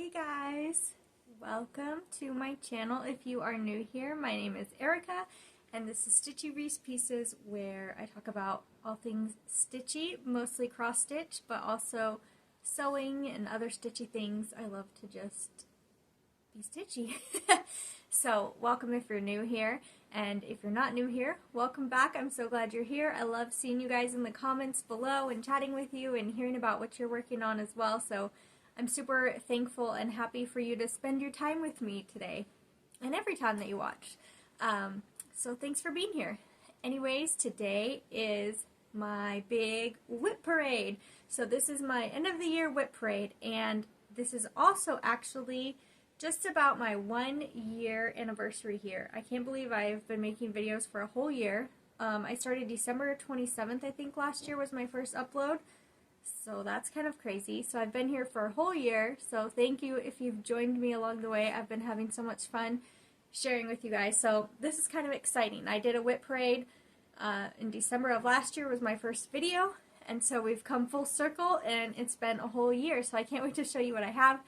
Hey guys, welcome to my channel. If you are new here, my name is Erica and this is Stitchy Reese Pieces, where I talk about all things stitchy, mostly cross stitch, but also sewing and other stitchy things. I love to just be stitchy. So welcome if you're new here, and if you're not new here, welcome back. I'm so glad you're here. I love seeing you guys in the comments below and chatting with you and hearing about what you're working on as well. So I'm super thankful and happy for you to spend your time with me today and every time that you watch. So thanks for being here. Anyways, today is my big WIP Parade. So this is my end of the year WIP Parade, and this is also actually just about my 1 year anniversary here. I can't believe I've been making videos for a whole year. I started December 27th, I think last year was my first upload. So that's kind of crazy. So I've been here for a whole year. So thank you if you've joined me along the way. I've been having so much fun sharing with you guys. So this is kind of exciting. I did a WIP parade in December of last year was my first video. And so we've come full circle and it's been a whole year. So I can't wait to show you what I have.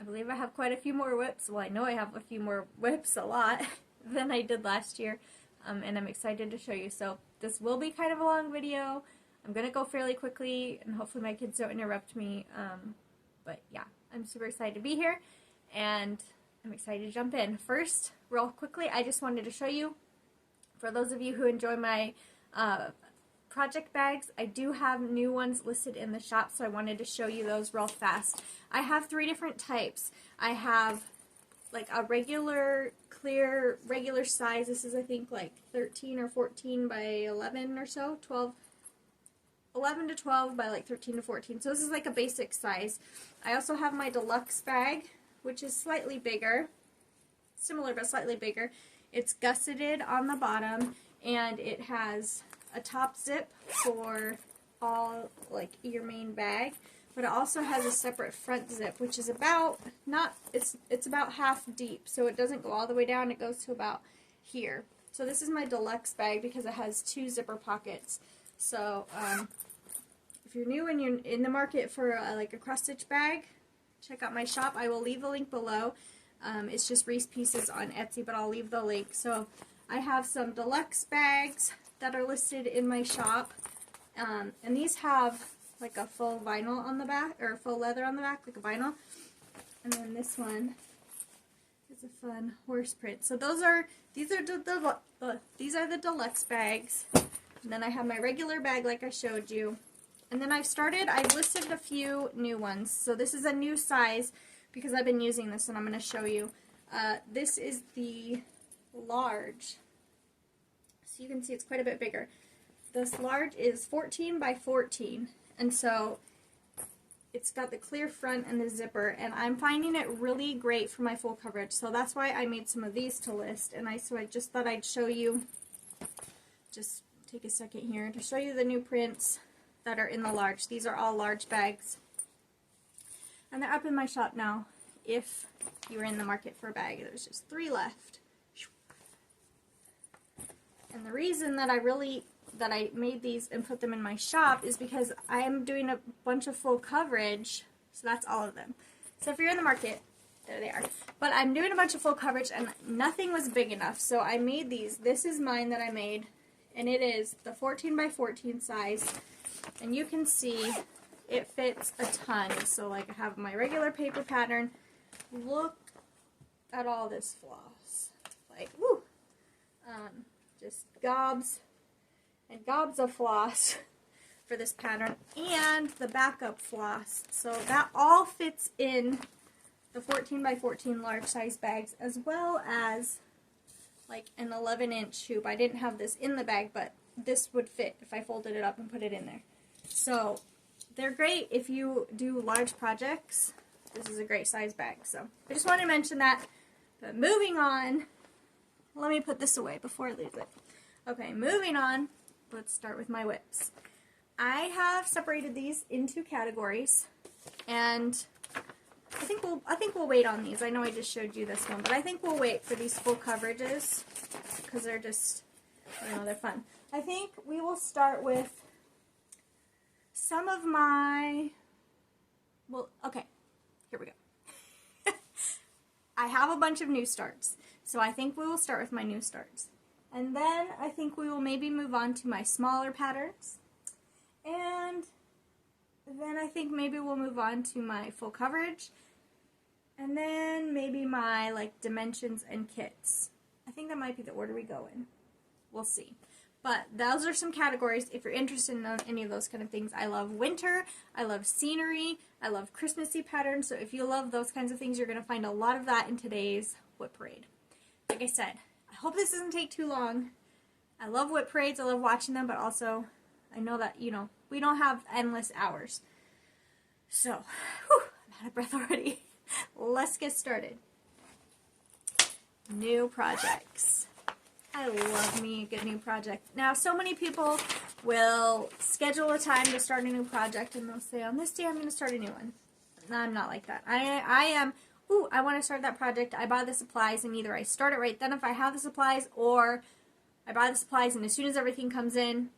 I believe I have quite a few more WIPs. Well, I know I have a few more WIPs, a lot, than I did last year. And I'm excited to show you. So this will be kind of a long video. I'm going to go fairly quickly, and hopefully my kids don't interrupt me. But yeah, I'm super excited to be here, and I'm excited to jump in. First, real quickly, I just wanted to show you, for those of you who enjoy my project bags, I do have new ones listed in the shop, so I wanted to show you those real fast. I have 3 different types. I have like a regular, clear, regular size. This is, I think, like 13 or 14 by 11 or so, 11 to 12 by like 13 to 14. So this is like a basic size. I also have my deluxe bag, which is slightly bigger, similar but slightly bigger. It's gusseted on the bottom, and it has a top zip for all, like, your main bag, but it also has a separate front zip, which is about, it's about half deep, so it doesn't go all the way down, it goes to about here. So this is my deluxe bag because it has 2 zipper pockets. So if you're new and you're in the market for like a cross stitch bag, check out my shop. I will leave the link below. It's just Reese Pieces on Etsy, but I'll leave the link. So I have some deluxe bags that are listed in my shop, and these have like a full vinyl on the back, or full leather on the back, like a vinyl. And then this one is a fun horse print. So these are the deluxe bags. And then I have my regular bag like I showed you. And then I've listed a few new ones. So this is a new size because I've been using this, and I'm going to show you. This is the large. So you can see it's quite a bit bigger. This large is 14 by 14. And so it's got the clear front and the zipper, and I'm finding it really great for my full coverage. So that's why I made some of these to list. And so I just thought I'd show you, just take a second here to show you the new prints that are in the large. These are all large bags, and they're up in my shop now if you were in the market for a bag. There's just 3 left. And the reason that I made these and put them in my shop is because I am doing a bunch of full coverage. So that's all of them. So if you're in the market, there they are. But I'm doing a bunch of full coverage and nothing was big enough, so I made these. This is mine that I made, and it is the 14 by 14 size, and you can see it fits a ton. So like I have my regular paper pattern. Look at all this floss, like woo, just gobs and gobs of floss for this pattern, and the backup floss. So that all fits in the 14 by 14 large size bags, as well as like an 11-inch hoop. I didn't have this in the bag, but this would fit if I folded it up and put it in there. So they're great if you do large projects. This is a great size bag. So I just wanted to mention that. But moving on, let me put this away before I lose it. Okay, moving on, let's start with my WIPs. I have separated these into categories, and I think we'll wait on these. I know I just showed you this one, but I think we'll wait for these full coverages because they're just, you know, they're fun. I think we will start with some of my, well, okay, here we go. have a bunch of new starts. So I think we will start with my new starts. And then I think we will maybe move on to my smaller patterns. And then I think maybe we'll move on to my full coverage. And then maybe my like dimensions and kits. I think that might be the order we go in. We'll see. But those are some categories if you're interested in any of those kind of things. I love winter, I love scenery, I love Christmassy patterns. So if you love those kinds of things, you're going to find a lot of that in today's WIP Parade. Like I said, I hope this doesn't take too long. I love WIP Parades, I love watching them, but also I know that, you know, we don't have endless hours. So, whew, I'm out of breath already. Let's get started. New projects. I love me a good new project. Now, so many people will schedule a time to start a new project, and they'll say, on this day I'm going to start a new one. No, I'm not like that. I am, ooh, I want to start that project. I buy the supplies, and either I start it right then if I have the supplies, or I buy the supplies, and as soon as everything comes in,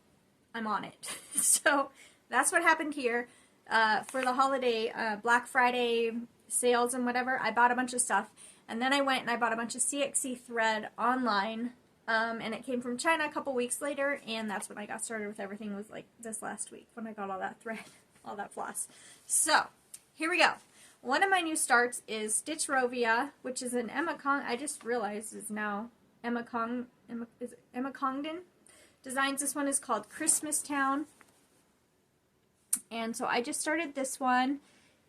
I'm on it. So that's what happened here. For the holiday, Black Friday sales and whatever, I bought a bunch of stuff. And then I went and I bought a bunch of CXC thread online. And it came from China a couple weeks later, and that's when I got started with everything. Was like this last week when I got all that thread, all that floss. So, here we go. One of my new starts is Stitch Rovia, which is an Emma I just realized is now Emma Congdon designs. This one is called Christmas Town. And so I just started this one,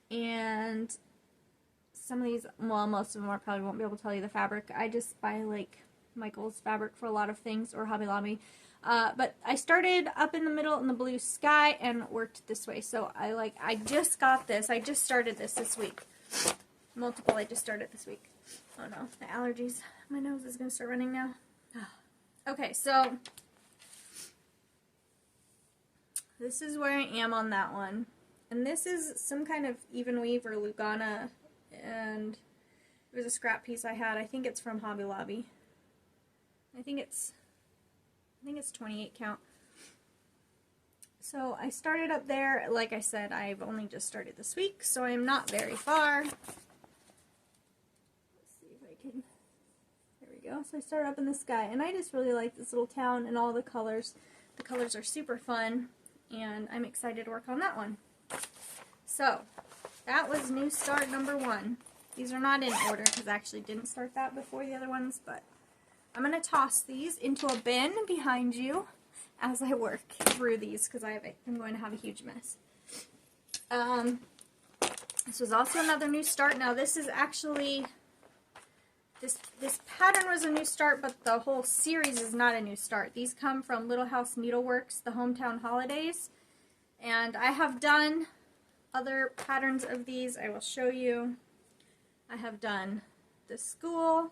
and some of these, well, most of them I probably won't be able to tell you the fabric. I just buy like Michael's fabric for a lot of things, or Hobby Lobby. But I started up in the middle in the blue sky and worked this way. So I just got this. I just started this week. Multiple I just started this week. Oh no, the allergies. My nose is going to start running now. Okay, so this is where I am on that one. And this is some kind of even weave or Lugana, and it was a scrap piece I had. I think it's from Hobby Lobby. I think it's 28 count. So I started up there. Like I said, I've only just started this week, so I'm not very far. Let's see if I can. There we go. So I started up in the sky, and I just really like this little town and all the colors. The colors are super fun, and I'm excited to work on that one. So that was new start number 1. These are not in order because I actually didn't start that before the other ones, but I'm going to toss these into a bin behind you as I work through these because I'm going to have a huge mess. This was also another new start. Now this is actually, this pattern was a new start, but the whole series is not a new start. These come from Little House Needleworks, the Hometown Holidays. And I have done other patterns of these. I will show you. I have done the school,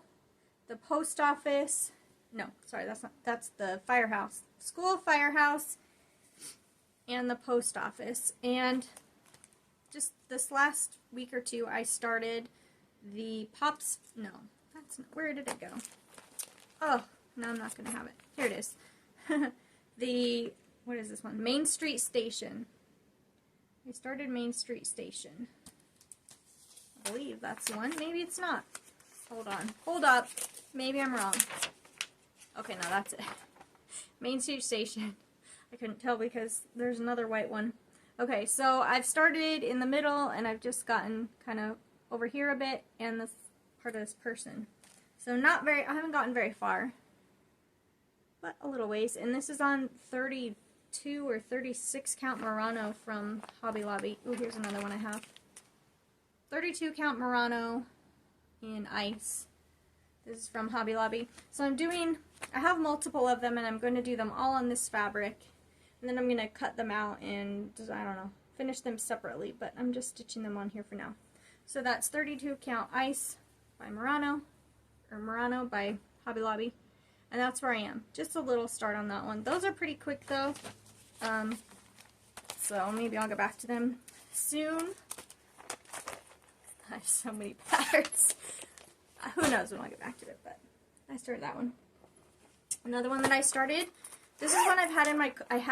the post office, no, sorry, that's the firehouse. School, firehouse, and the post office. And just this last week or two, I started the Pops, no, that's not, where did it go? Oh, no, I'm not going to have it. Here it is. The, what is this one? Main Street Station. I started Main Street Station. I believe that's the one. Maybe it's not. Hold on. Hold up. Maybe I'm wrong. Okay, no, that's it. Main Street Station. I couldn't tell because there's another white one. Okay, so I've started in the middle, and I've just gotten kind of over here a bit, and this part of this person. So not very, I haven't gotten very far, but a little ways. And this is on 32 or 36 count Murano from Hobby Lobby. Ooh, here's another one I have. 32 count Murano in ice. This is from Hobby Lobby. So I have multiple of them, and I'm going to do them all on this fabric. And then I'm going to cut them out and, I don't know, finish them separately. But I'm just stitching them on here for now. So that's 32 count ice by Murano, or Murano by Hobby Lobby. And that's where I am. Just a little start on that one. Those are pretty quick though. So maybe I'll get back to them soon. I have so many patterns. Who knows when I'll get back to it, but I started that one. Another one that I started, this is one I had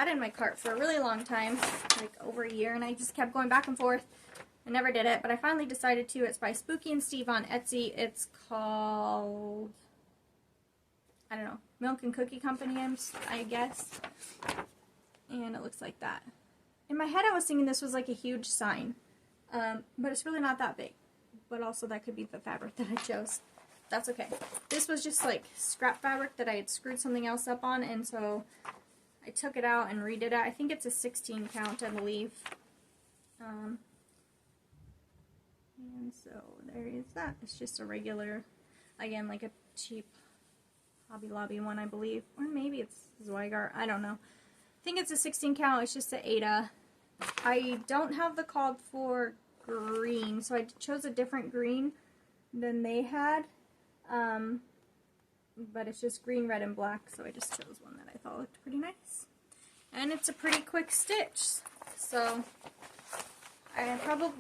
in my cart for a really long time, like over a year, and I just kept going back and forth. I never did it, but I finally decided to. It's by Spooky and Steve on Etsy. It's called, I don't know, Milk and Cookie Company, I guess. And it looks like that. In my head, I was thinking this was like a huge sign, but it's really not that big. But also that could be the fabric that I chose. That's okay. This was just like scrap fabric that I had screwed something else up on, and so I took it out and redid it. I think it's a 16 count, I believe. And so there is that. It's just a regular, again, like a cheap Hobby Lobby one, I believe. Or maybe it's Zweigart. I don't know. I think it's a 16 count. It's just an Ada. I don't have the called for green, so I chose a different green than they had. But it's just green, red, and black, so I just chose one that I thought looked pretty nice. And it's a pretty quick stitch. So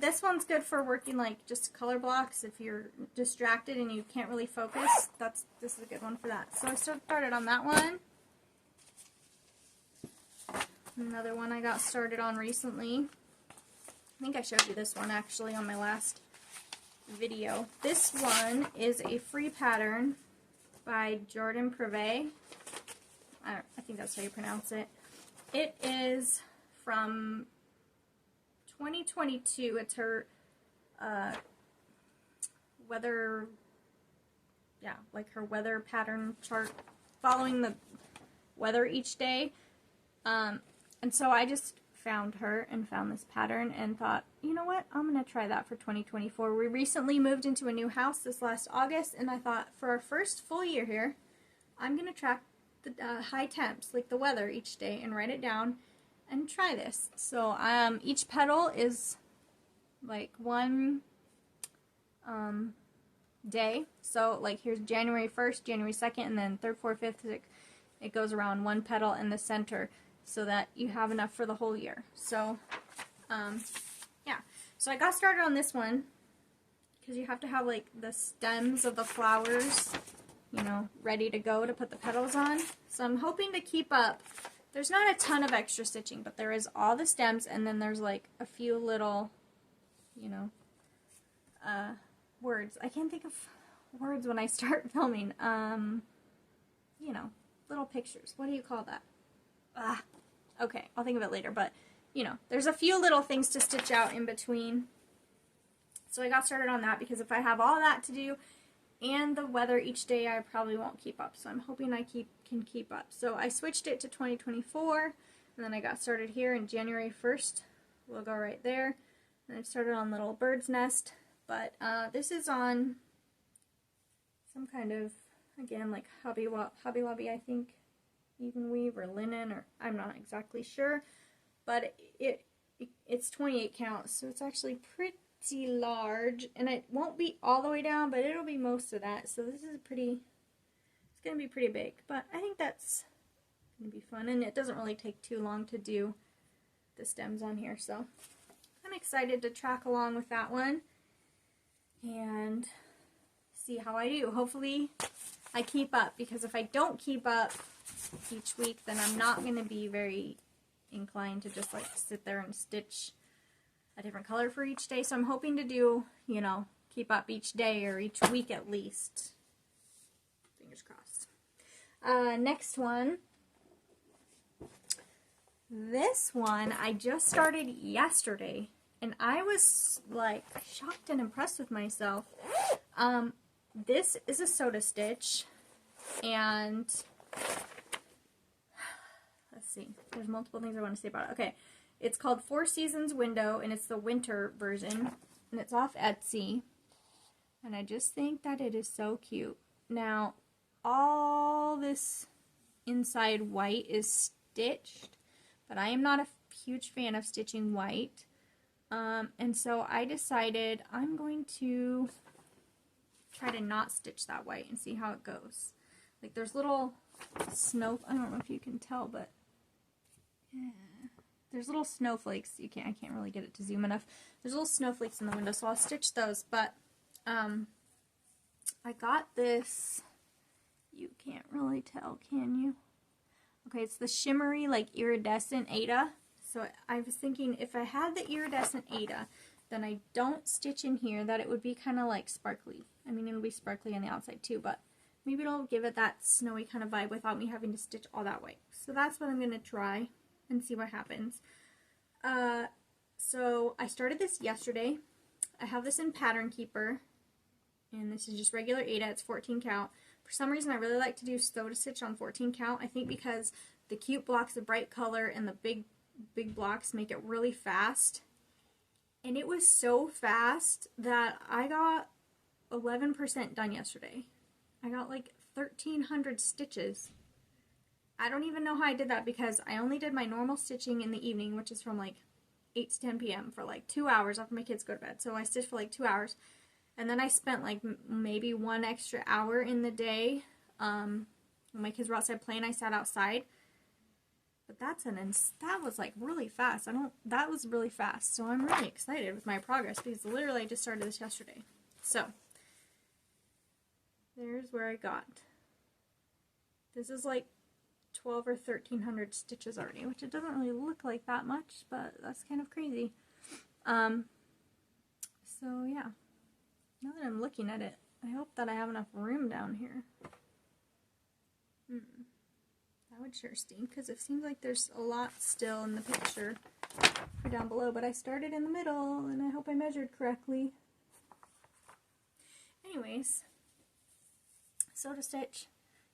this one's good for working like just color blocks if you're distracted and you can't really focus. This is a good one for that. So I started on that one. Another one I got started on recently. I think I showed you this one actually on my last video. This one is a free pattern by Jordan Privé. I think that's how you pronounce it. It is from 2022. It's her weather, like her weather pattern chart, following the weather each day. And so I just found her and found this pattern and thought, you know what, I'm going to try that for 2024. We recently moved into a new house this last August, and I thought for our first full year here, I'm going to track the high temps, like the weather each day, and write it down and try this. So each petal is like one day. So like here's January 1st, January 2nd, and then 3rd, 4th, 5th, 6th. It goes around one petal in the center so that you have enough for the whole year. So yeah. So I got started on this one because you have to have like the stems of the flowers, you know, ready to go to put the petals on. So I'm hoping to keep up. There's not a ton of extra stitching, but there is all the stems, and then there's like a few little, you know, words. I can't think of words when I start filming. You know, little pictures. What do you call that? Okay, I'll think of it later, but, you know, there's a few little things to stitch out in between. So I got started on that because if I have all that to do and the weather each day, I probably won't keep up. So I'm hoping I can keep up. So I switched it to 2024, and then I got started here in January 1st. We'll go right there. And I started on Little Bird's Nest, but this is on some kind of, again, like Hobby Lobby, I think. Even weave or linen, or I'm not exactly sure, but it's 28 counts, so it's actually pretty large, and it won't be all the way down, but it'll be most of that. So this is it's gonna be pretty big, but I think that's gonna be fun, and it doesn't really take too long to do the stems on here. So I'm excited to track along with that one and see how I do. Hopefully I keep up, because if I don't keep up each week, then I'm not going to be very inclined to just like sit there and stitch a different color for each day. So I'm hoping to do, you know, keep up each day or each week at least. Fingers crossed. Next one. This one I just started yesterday, and I was like shocked and impressed with myself. This is a soda stitch, and let's see, there's multiple things I want to say about it. Okay, it's called Four Seasons Window, and it's the winter version, and it's off Etsy, and I just think that it is so cute. Now, all this inside white is stitched, but I am not a huge fan of stitching white, and so I decided I'm going to try to not stitch that white and see how it goes. Like there's little snow, I don't know if you can tell, but yeah, there's little snowflakes. I can't really get it to zoom enough. There's little snowflakes in the window, so I'll stitch those. But I got this, you can't really tell, can you? Okay, it's the shimmery, like iridescent Ada. So I was thinking if I had the iridescent Ada, then I don't stitch in here, that it would be kind of like sparkly. I mean, it'll be sparkly on the outside too, but maybe it'll give it that snowy kind of vibe without me having to stitch all that way. So that's what I'm going to try and see what happens. So I started this yesterday. I have this in Pattern Keeper, and this is just regular Aida. It's 14 count. For some reason, I really like to do sew to stitch on 14 count. I think because the cute blocks of bright color and the big blocks make it really fast. And it was so fast that I got 11% done yesterday. I got like 1,300 stitches. I don't even know how I did that because I only did my normal stitching in the evening, which is from like 8 to 10 p.m. for like 2 hours after my kids go to bed. So I stitched for like 2 hours. And then I spent like maybe 1 extra hour in the day. When my kids were outside playing, I sat outside. But that was like really fast. That was really fast. So I'm really excited with my progress because literally I just started this yesterday. So there's where I got. This is like 12 or 1,300 stitches already, which it doesn't really look like that much, but that's kind of crazy. So yeah, now that I'm looking at it, I hope that I have enough room down here. That would sure stink, because it seems like there's a lot still in the picture for down below, but I started in the middle, and I hope I measured correctly. Anyways, sew to stitch,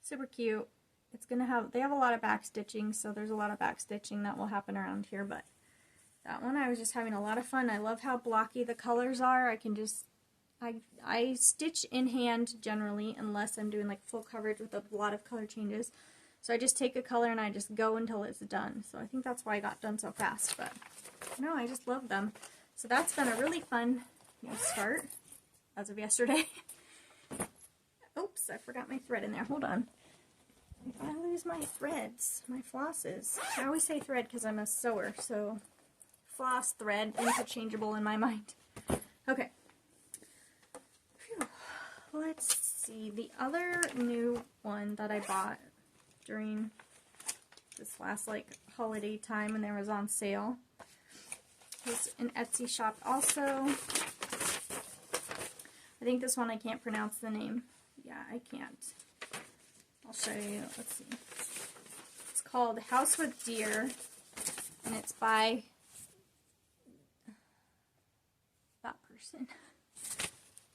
super cute. It's gonna have, they have a lot of back stitching, so there's a lot of back stitching that will happen around here, but that one I was just having a lot of fun. I love how blocky the colors are. I can just, I stitch in hand generally, unless I'm doing like full coverage with a lot of color changes. So I just take a color and I just go until it's done. So I think that's why I got done so fast, but no, I just love them. So that's been a really fun start as of yesterday. Oops, I forgot my thread in there. Hold on. If I lose my threads, my flosses. I always say thread because I'm a sewer, so floss, thread, interchangeable in my mind. Okay. Phew. Let's see. The other new one that I bought during this last like holiday time when there was on sale was an Etsy shop also. I think this one I can't pronounce the name. Yeah, I can't. I'll show you. Let's see. It's called House with Deer, and it's by that person,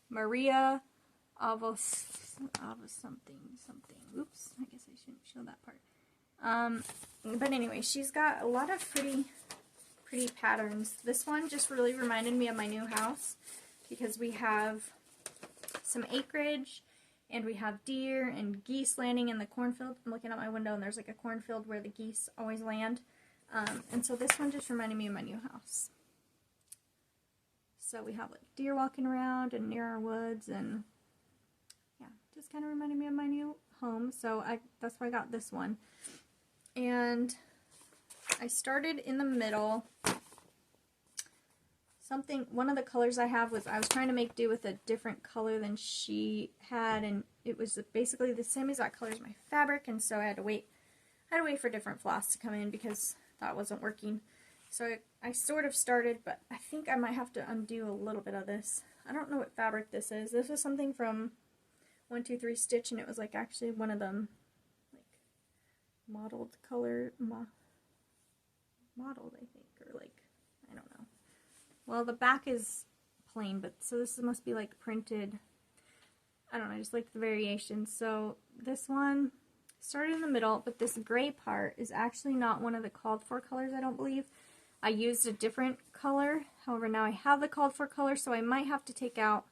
Maria Avos something. Oops, I guess I shouldn't show that part. But anyway, she's got a lot of pretty patterns. This one just really reminded me of my new house because we have some acreage. And we have deer and geese landing in the cornfield. I'm looking out my window and there's like a cornfield where the geese always land. And so this one just reminded me of my new house. So we have like deer walking around and near our woods, and yeah, just kind of reminded me of my new home. So that's why I got this one. And I started in the middle. One of the colors I have was, I was trying to make do with a different color than she had, and it was basically the same exact color as my fabric, and so I had to wait for different floss to come in because that wasn't working. So I sort of started, but I think I might have to undo a little bit of this. I don't know what fabric this is. This was something from 123 Stitch, and it was like actually one of them, like modeled color, modeled I think, or like, I don't know. Well, the back is plain, but so this must be like printed. I don't know, I just like the variation. So this one started in the middle, but this gray part is actually not one of the called for colors, I don't believe. I used a different color. However, now I have the called for color, so I might have to take out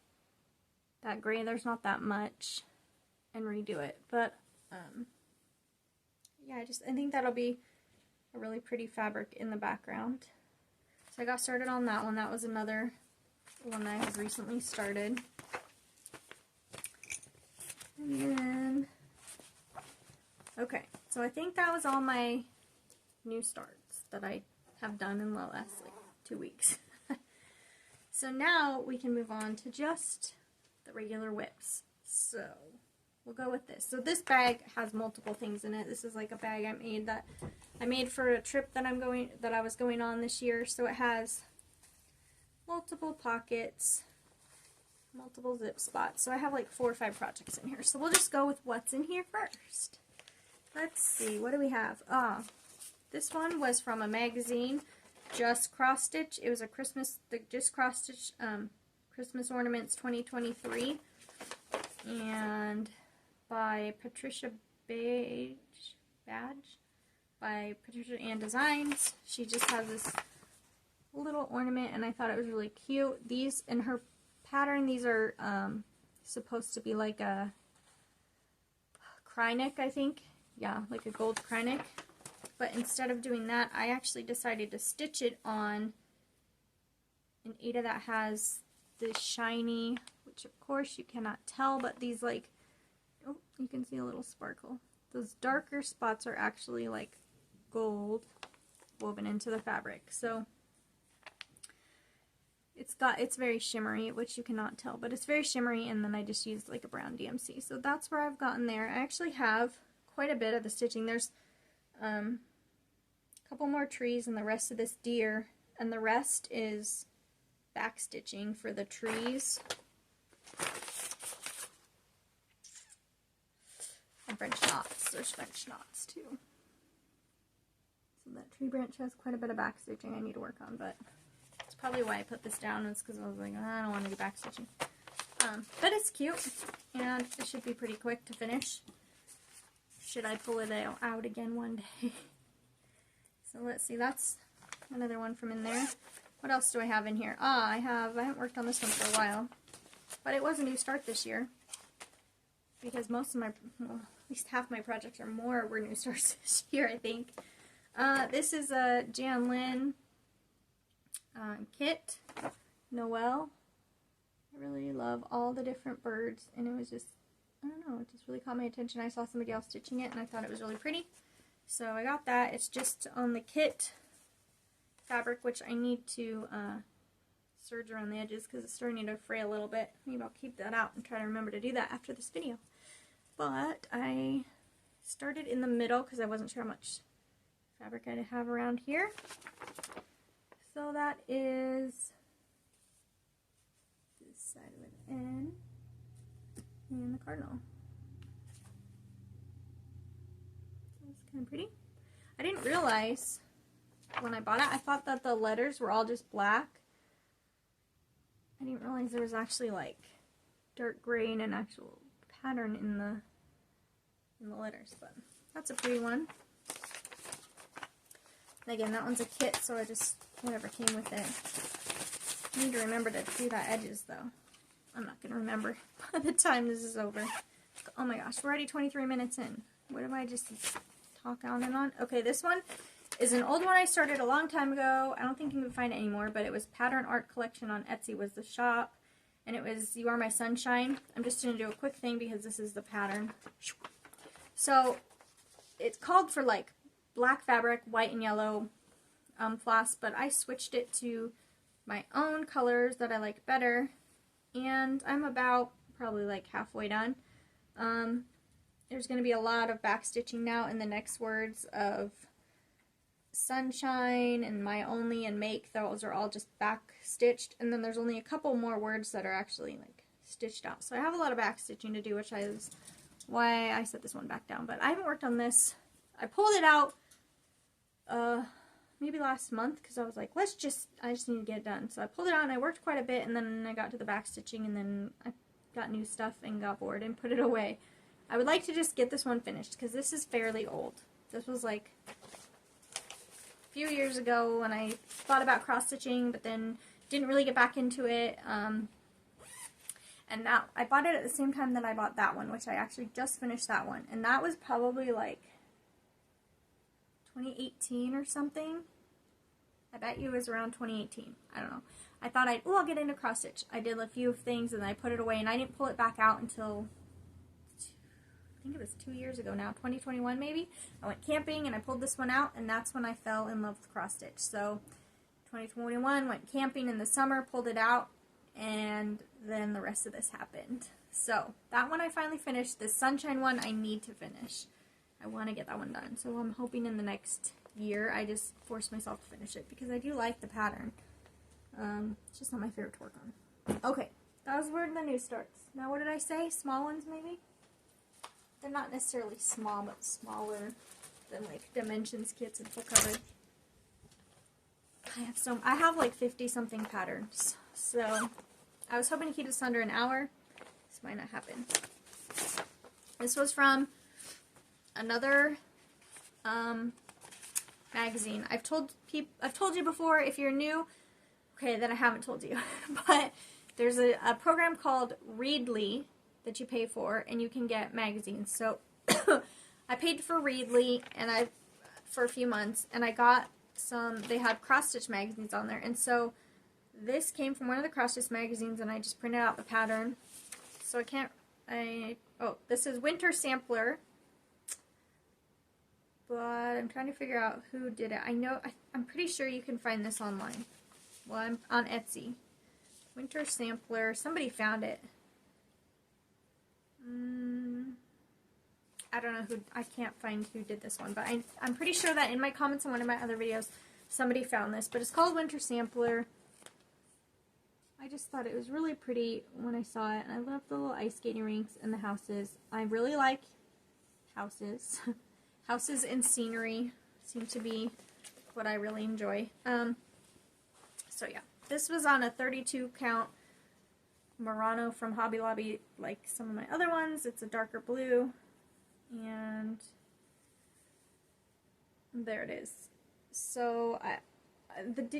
that gray. There's not that much, and redo it. But yeah, I think that'll be a really pretty fabric in the background. So I got started on that one. That was another one that I have recently started. And then, okay, so I think that was all my new starts that I have done in the last like 2 weeks. So now we can move on to just the regular WIPs. So we'll go with this. So this bag has multiple things in it. This is like a bag I made for a trip that I was going on this year. So it has multiple pockets, multiple zip spots. So I have like 4 or 5 projects in here. So we'll just go with what's in here first. Let's see, what do we have? This one was from a magazine, Just Cross Stitch. It was a the Just Cross Stitch Christmas Ornaments 2023, and by Patricia Badge, by Patricia Ann Designs. She just has this little ornament, and I thought it was really cute. These, in her pattern, these are supposed to be like a cry neck, I think. Yeah, like a gold cry neck. But instead of doing that, I actually decided to stitch it on an Aida that has this shiny, which of course you cannot tell, but these like, oh, you can see a little sparkle. Those darker spots are actually like gold woven into the fabric. So it's very shimmery, which you cannot tell, but it's very shimmery, and then I just used like a brown DMC. So that's where I've gotten there. I actually have quite a bit of the stitching. There's a couple more trees and the rest of this deer, and the rest is back stitching for the trees. And French knots. There's French knots too. So that tree branch has quite a bit of back stitching I need to work on, but that's probably why I put this down. It's because I was like, I don't want to do back stitching. But it's cute, and it should be pretty quick to finish. Should I pull it out again one day? So let's see, that's another one from in there. What else do I have in here? I haven't worked on this one for a while, but it was a new start this year, because most of my, well, at least half my projects or more were new starts this year, I think. This is a Jan Lynn kit, Noel. I really love all the different birds, and it was just, I don't know, it just really caught my attention. I saw somebody else stitching it, and I thought it was really pretty. So I got that. It's just on the kit fabric, which I need to serge around the edges because it's starting to fray a little bit. Maybe I'll keep that out and try to remember to do that after this video. But I started in the middle because I wasn't sure how much fabric I'd have around here. So that is this side of an N and the cardinal. That's kind of pretty. I didn't realize when I bought it, I thought that the letters were all just black. I didn't realize there was actually like dark gray and an actual pattern in the letters, but that's a pretty one. And again, that one's a kit, so I just, whatever came with it. I need to remember to do that edges though. I'm not going to remember by the time this is over. Oh my gosh, we're already 23 minutes in. What am I just talk on and on? Okay, this one is an old one I started a long time ago. I don't think you can find it anymore, but it was Pattern Art Collection on Etsy was the shop. And it was You Are My Sunshine. I'm just going to do a quick thing because this is the pattern. So, it's called for like black fabric, white and yellow floss, but I switched it to my own colors that I like better. And I'm about probably like halfway done. There's going to be a lot of back stitching now in the next words of Sunshine and My Only and Make. Those are all just back stitched, and then there's only a couple more words that are actually like stitched out. So I have a lot of back stitching to do, which is why I set this one back down. But I haven't worked on this. I pulled it out maybe last month because I was like, I just need to get it done. So I pulled it out and I worked quite a bit, and then I got to the back stitching, and then I got new stuff and got bored and put it away. I would like to just get this one finished because this is fairly old. This was like a few years ago when I thought about cross stitching, but then didn't really get back into it. And now I bought it at the same time that I bought that one, which I actually just finished that one, and that was probably like 2018 or something. I bet you it was around 2018. I don't know. I thought I'll get into cross stitch. I did a few things and I put it away, and I didn't pull it back out until I think it was 2 years ago now, 2021 maybe. I went camping and I pulled this one out, and that's when I fell in love with cross stitch. So 2021, went camping in the summer, pulled it out, and then the rest of this happened. So that one I finally finished. This Sunshine one I need to finish. I want to get that one done. So I'm hoping in the next year I just force myself to finish it because I do like the pattern. It's just not my favorite to work on. Okay, that was where the new starts. Now what did I say? Small ones maybe? They're not necessarily small, but smaller than like Dimensions kits and full coverage. I have like 50 something patterns, so I was hoping to keep this under an hour. This might not happen. This was from another magazine. I've told you before. If you're new, okay, then I haven't told you. But there's a program called Readly that you pay for, and you can get magazines. So I paid for Readly for a few months, and I got some. They had cross stitch magazines on there, and so this came from one of the cross stitch magazines, and I just printed out the pattern. So oh, this is Winter Sampler, but I'm trying to figure out who did it. I'm pretty sure you can find this online. Well, I'm on Etsy. Winter Sampler. Somebody found it. I don't know who. I can't find who did this one, but I'm pretty sure that in my comments on one of my other videos, somebody found this. But it's called Winter Sampler. I just thought it was really pretty when I saw it, and I love the little ice skating rinks and the houses. I really like houses. Houses and scenery seem to be what I really enjoy. So yeah, this was on a 32 count Murano from Hobby Lobby, like some of my other ones. It's a darker blue, and there it is. So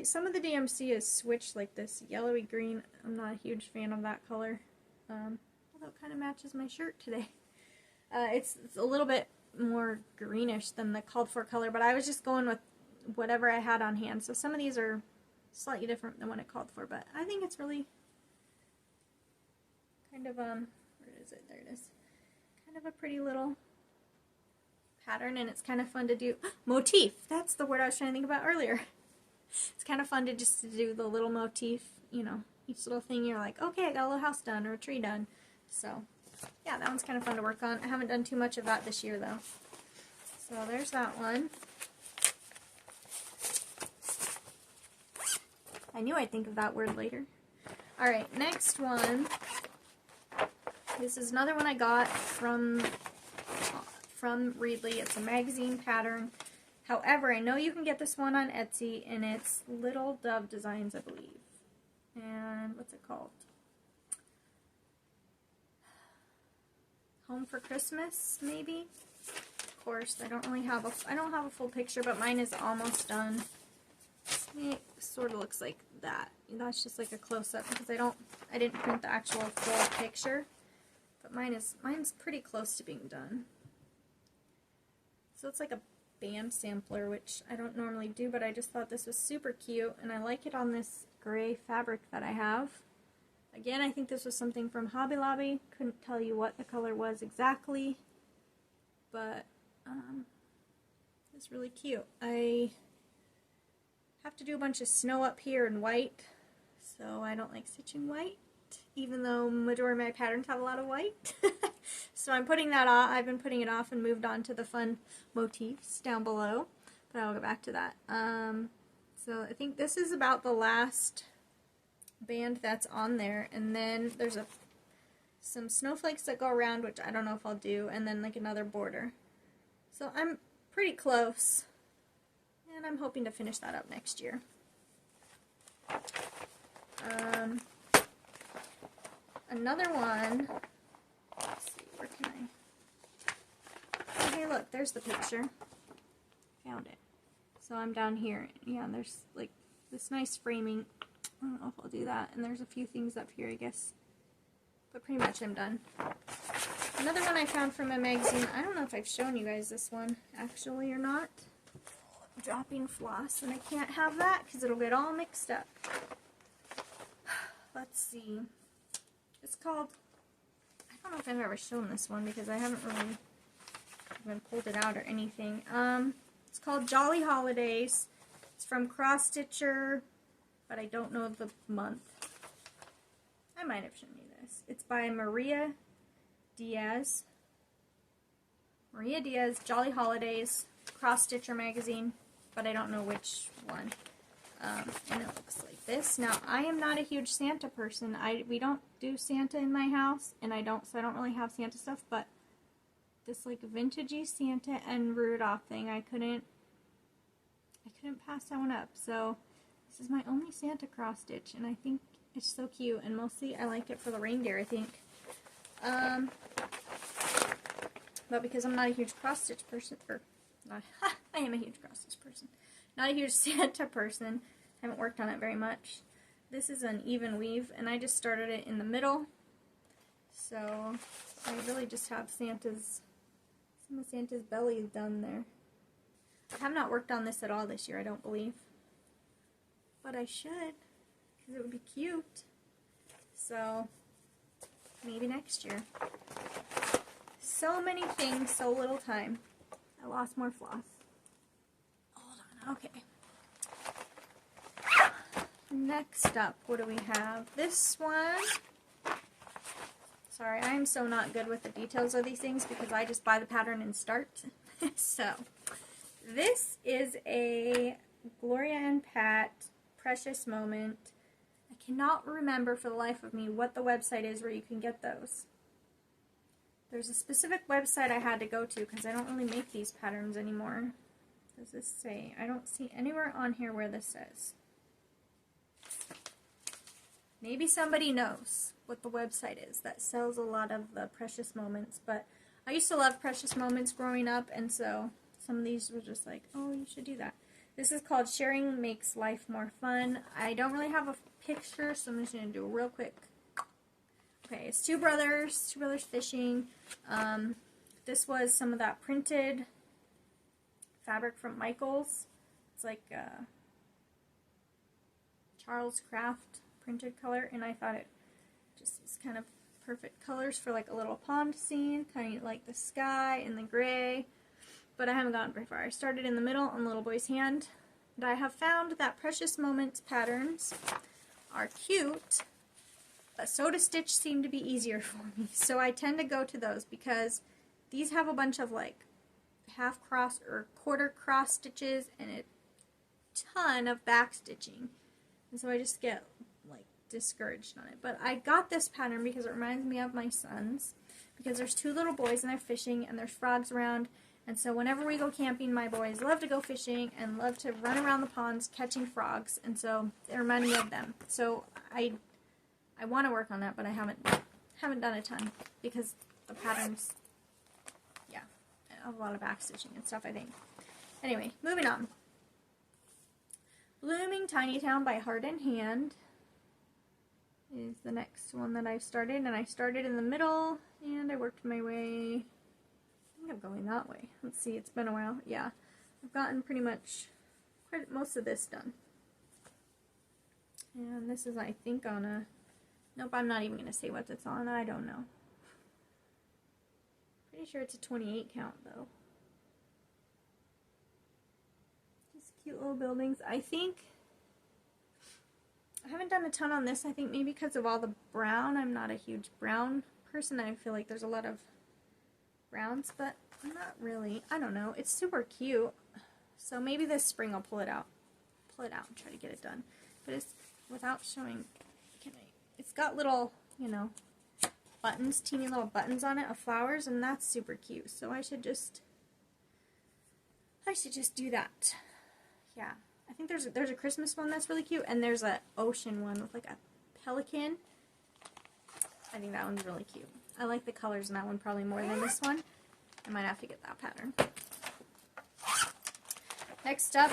some of the DMC is switched like this yellowy green. I'm not a huge fan of that color, although it kind of matches my shirt today. It's a little bit more greenish than the called for color, but I was just going with whatever I had on hand. So some of these are slightly different than what it called for, but I think it's really kind of, where is it? There it is. Kind of a pretty little pattern, and it's kind of fun to do. Motif! That's the word I was trying to think about earlier. It's kind of fun to do the little motif, you know, each little thing you're like, okay, I got a little house done or a tree done. So, yeah, that one's kind of fun to work on. I haven't done too much of that this year, though. So there's that one. I knew I'd think of that word later. Alright, next one. This is another one I got from Readly. It's a magazine pattern. However, I know you can get this one on Etsy, and it's Little Dove Designs, I believe. And what's it called? Home for Christmas, maybe? Of course, I don't have a full picture, but mine is almost done. It sort of looks like that. That's just like a close-up because I didn't print the actual full picture. But mine's pretty close to being done. So it's like a band sampler, which I don't normally do, but I just thought this was super cute, and I like it on this gray fabric that I have. Again, I think this was something from Hobby Lobby. Couldn't tell you what the color was exactly, but it's really cute. I have to do a bunch of snow up here in white, so I don't like stitching white, even though majority of my patterns have a lot of white. So I'm putting that off. I've been putting it off and moved on to the fun motifs down below, but I'll go back to that. So I think this is about the last band that's on there, and then there's some snowflakes that go around, which I don't know if I'll do, and then like another border. So I'm pretty close, and I'm hoping to finish that up next year. Another one, let's see, where can I, oh hey look, there's the picture, found it. So I'm down here, yeah, there's like this nice framing. I don't know if I'll do that, and there's a few things up here, I guess, but pretty much I'm done. Another one I found from a magazine, I don't know if I've shown you guys this one actually or not. Dropping floss, and I can't have that because it'll get all mixed up. Let's see. It's called, I don't know if I've ever shown this one because I haven't really even pulled it out or anything. It's called Jolly Holidays. It's from Cross Stitcher, but I don't know the month. I might have shown you this. It's by Maria Diaz. Maria Diaz, Jolly Holidays, Cross Stitcher magazine, but I don't know which one. And it looks like this. Now, I am not a huge Santa person. We don't do Santa in my house, and so I don't really have Santa stuff, but this like vintagey Santa and Rudolph thing, I couldn't pass that one up. So this is my only Santa cross stitch, and I think it's so cute, and mostly I like it for the reindeer, I think. But because I'm not a huge cross stitch person, I am a huge cross stitch person. Not a huge Santa person. Haven't worked on it very much. This is an even weave, and I just started it in the middle. So I really just have some of Santa's bellies done there. I have not worked on this at all this year, I don't believe. But I should, because it would be cute. So maybe next year. So many things, so little time. I lost more floss. Hold on, okay. Next up, what do we have? This one. Sorry, I'm so not good with the details of these things because I just buy the pattern and start. So, this is a Gloria and Pat Precious Moment. I cannot remember for the life of me what the website is where you can get those. There's a specific website I had to go to because I don't really make these patterns anymore. What does this say? I don't see anywhere on here where this says. Maybe somebody knows what the website is that sells a lot of the Precious Moments, but I used to love Precious Moments growing up, and so some of these were just like, oh, you should do that. This is called Sharing Makes Life More Fun. I don't really have a picture, so I'm just going to do a real quick. Okay, it's two brothers fishing. This was some of that printed fabric from Michaels. It's like Charles Craft printed color, and I thought it just was kind of perfect colors for like a little pond scene, kind of like the sky and the gray, but I haven't gotten very far. I started in the middle on the little boy's hand, and I have found that Precious Moments patterns are cute, but sew to stitch seem to be easier for me, so I tend to go to those because these have a bunch of like half cross or quarter cross stitches and a ton of back stitching, and so I just get like discouraged on it. But I got this pattern because it reminds me of my sons, because there's two little boys and they're fishing and there's frogs around, and so whenever we go camping, my boys love to go fishing and love to run around the ponds catching frogs, and so it reminded me of them. So I want to work on that, but I haven't done a ton because the patterns, yeah, a lot of back stitching and stuff, I think. Anyway, moving on. Blooming Tiny Town by Heart and Hand is the next one that I've started, and I started in the middle and I worked my way. I think I'm going that way. Let's see, it's been a while. Yeah, I've gotten pretty much most of this done. And this is, I think, on a, nope, I'm not even going to say what it's on. I don't know. Pretty sure it's a 28 count, though. Just cute little buildings. I think I haven't done a ton on this. I think maybe because of all the brown. I'm not a huge brown person. I feel like there's a lot of browns, but not really. I don't know. It's super cute. So maybe this spring I'll pull it out and try to get it done. But it's without showing. It's got little, you know, buttons, teeny little buttons on it of flowers, and that's super cute. So I should just do that. Yeah. I think there's a Christmas one that's really cute, and there's an ocean one with like a pelican. I think that one's really cute. I like the colors in that one probably more than this one. I might have to get that pattern. Next up,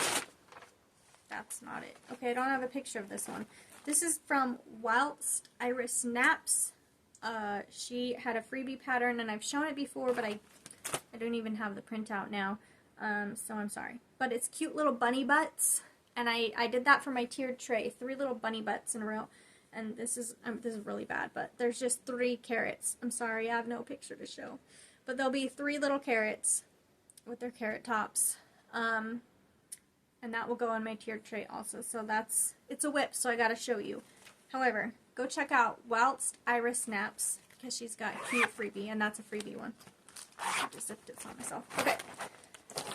that's not it. Okay, I don't have a picture of this one. This is from Whilst Iris Snaps. She had a freebie pattern, and I've shown it before, but I don't even have the printout now, so I'm sorry. But it's cute little bunny butts, and I did that for my tiered tray, 3 little bunny butts in a row. And this is really bad, but there's just 3 carrots. I'm sorry, I have no picture to show. But there'll be 3 little carrots with their carrot tops. And that will go on my tiered tray also. So it's a WIP, so I gotta show you. However, go check out Whilst Iris Snaps, because she's got a cute freebie, and that's a freebie one. I just zipped it on myself. Okay.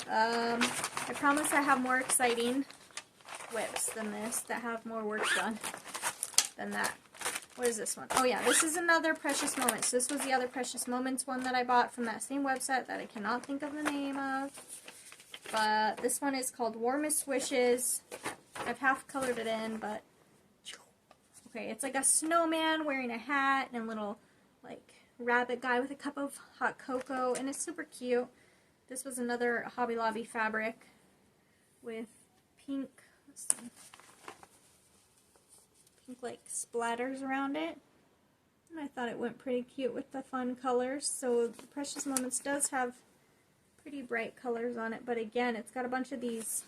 I promise I have more exciting WIPs than this that have more work done than that. What is this one? Oh yeah, this is another Precious Moments. This was the other Precious Moments one that I bought from that same website that I cannot think of the name of. But this one is called Warmest Wishes. I've half colored it in, but okay, it's like a snowman wearing a hat and a little like rabbit guy with a cup of hot cocoa, and it's super cute. This was another Hobby Lobby fabric with pink, let's see, pink like splatters around it. And I thought it went pretty cute with the fun colors. So Precious Moments does have pretty bright colors on it, but again, it's got a bunch of these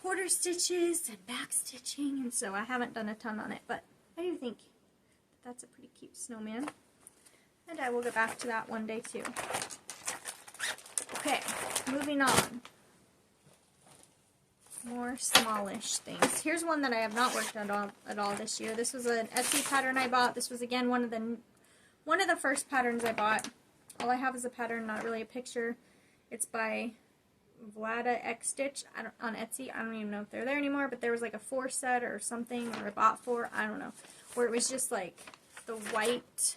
quarter stitches and back stitching, and so I haven't done a ton on it, but I do think that's a pretty cute snowman. And I will get back to that one day too. Okay, moving on. More smallish things. Here's one that I have not worked on at all this year. This was an Etsy pattern I bought. This was again one of the first patterns I bought. All I have is a pattern, not really a picture. It's by Vlada X Stitch on Etsy. I don't even know if they're there anymore, but there was like a 4 set or something, or I bought 4, I don't know, where it was just like the white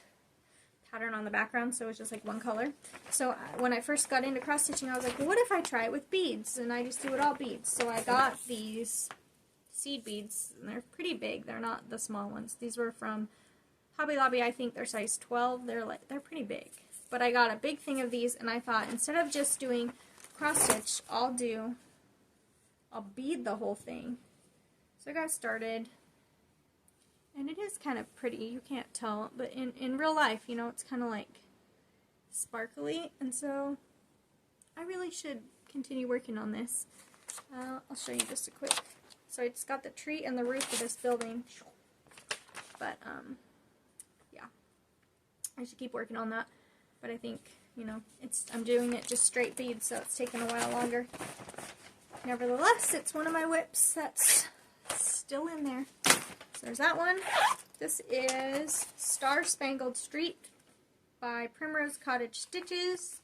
pattern on the background, so it was just like one color. So when I first got into cross stitching, I was like, well, what if I try it with beads? And I just do it all beads. So I got these seed beads, and they're pretty big. They're not the small ones. These were from Hobby Lobby. I think they're size 12. They're pretty big. But I got a big thing of these, and I thought instead of just doing cross stitch, I'll bead the whole thing. So I got started. And it is kind of pretty, you can't tell, but in real life, you know, it's kind of like sparkly, and so I really should continue working on this. I'll show you just a quick, so I just got the tree and the roof of this building, but yeah, I should keep working on that, but I think, you know, I'm doing it just straight beads, so it's taking a while longer. Nevertheless, it's one of my WIPs that's still in there. So there's that one. This is Star Spangled Street by Primrose Cottage Stitches.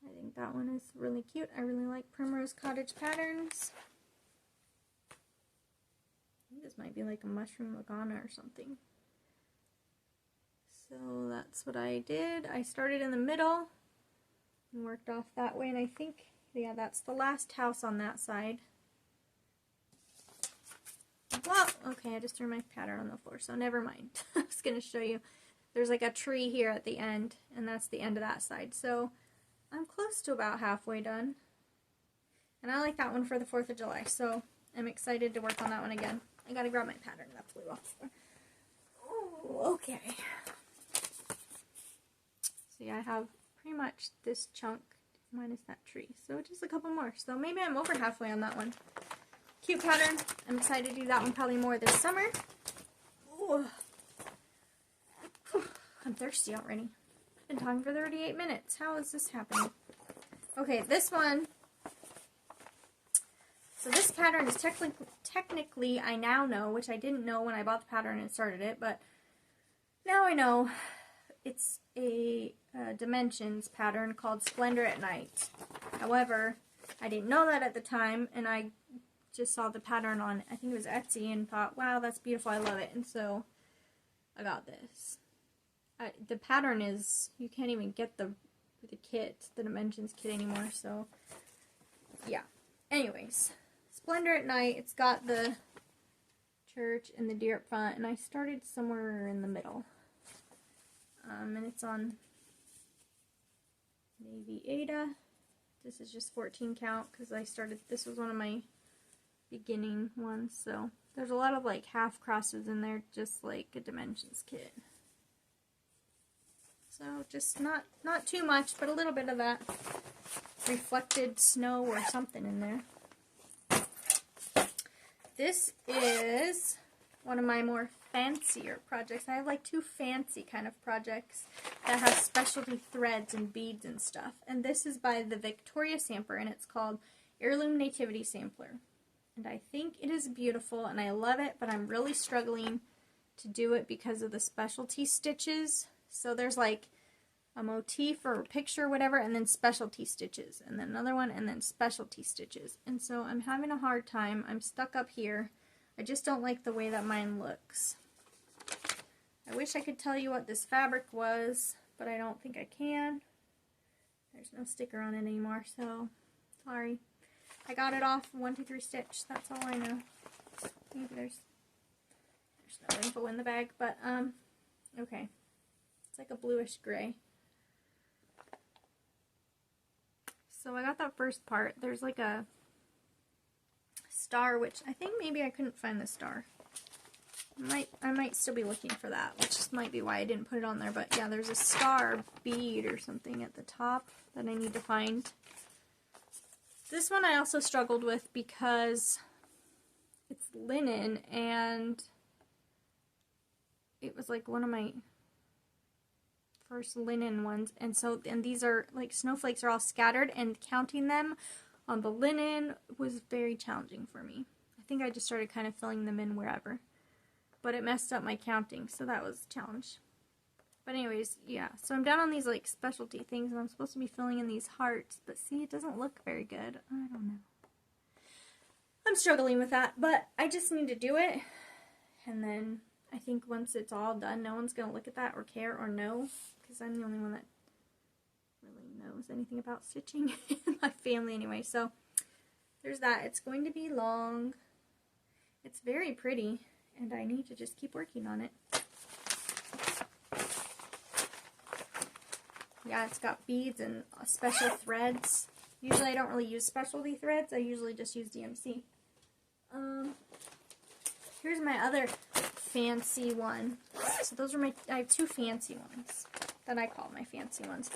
I think that one is really cute. I really like Primrose Cottage patterns. I think this might be like a mushroom lagana or something. So that's what I did. I started in the middle and worked off that way, and I think, yeah, that's the last house on that side. Well, okay, I just threw my pattern on the floor, so never mind. I was going to show you. There's like a tree here at the end, and that's the end of that side. So I'm close to about halfway done. And I like that one for the 4th of July, so I'm excited to work on that one again. I got to grab my pattern that flew off. Oh, okay. So yeah, I have pretty much this chunk minus that tree. So just a couple more. So maybe I'm over halfway on that one. Cute pattern. I'm excited to do that one probably more this summer. Ooh. I'm thirsty already. I've been talking for 38 minutes. How is this happening? Okay, this one. So this pattern is technically, I now know, which I didn't know when I bought the pattern and started it, but now I know it's a dimensions pattern called Splendor at Night. However, I didn't know that at the time, and I just saw the pattern on, I think it was Etsy, and thought, wow, that's beautiful, I love it, and so I got this. The pattern is, you can't even get the kit, the dimensions kit anymore, so yeah. Anyways, Splendor at Night, it's got the church and the deer up front, and I started somewhere in the middle. And it's on Navy Ada. This is just 14 count, because I started, this was one of my beginning ones, so there's a lot of like half crosses in there, just like a dimensions kit. So just not too much, but a little bit of that reflected snow or something in there. This is one of my more fancier projects. I have like 2 fancy kind of projects that have specialty threads and beads and stuff. And this is by the Victoria Sampler, and it's called Heirloom Nativity Sampler. And I think it is beautiful, and I love it, but I'm really struggling to do it because of the specialty stitches. So there's like a motif or a picture or whatever, and then specialty stitches, and then another one, and then specialty stitches. And so I'm having a hard time. I'm stuck up here. I just don't like the way that mine looks. I wish I could tell you what this fabric was, but I don't think I can. There's no sticker on it anymore, so sorry. I got it off 1, 2, 3 stitch. That's all I know. Maybe there's no info in the bag, but okay. It's like a bluish gray. So I got that first part. There's like a star, which I think maybe I couldn't find the star. I might still be looking for that, which might be why I didn't put it on there. But yeah, there's a star bead or something at the top that I need to find. This one I also struggled with because it's linen, and it was like one of my first linen ones, and these are like snowflakes are all scattered, and counting them on the linen was very challenging for me. I think I just started kind of filling them in wherever, but it messed up my counting, so that was a challenge. But anyways, yeah, so I'm down on these like specialty things, and I'm supposed to be filling in these hearts, but see, it doesn't look very good. I don't know. I'm struggling with that, but I just need to do it, and then I think once it's all done, no one's going to look at that or care or know, because I'm the only one that really knows anything about stitching in my family anyway. So there's that. It's going to be long. It's very pretty, and I need to just keep working on it. Yeah, it's got beads and special threads. Usually I don't really use specialty threads. I usually just use DMC. Here's my other fancy one. So those are I have 2 fancy ones that I call my fancy ones.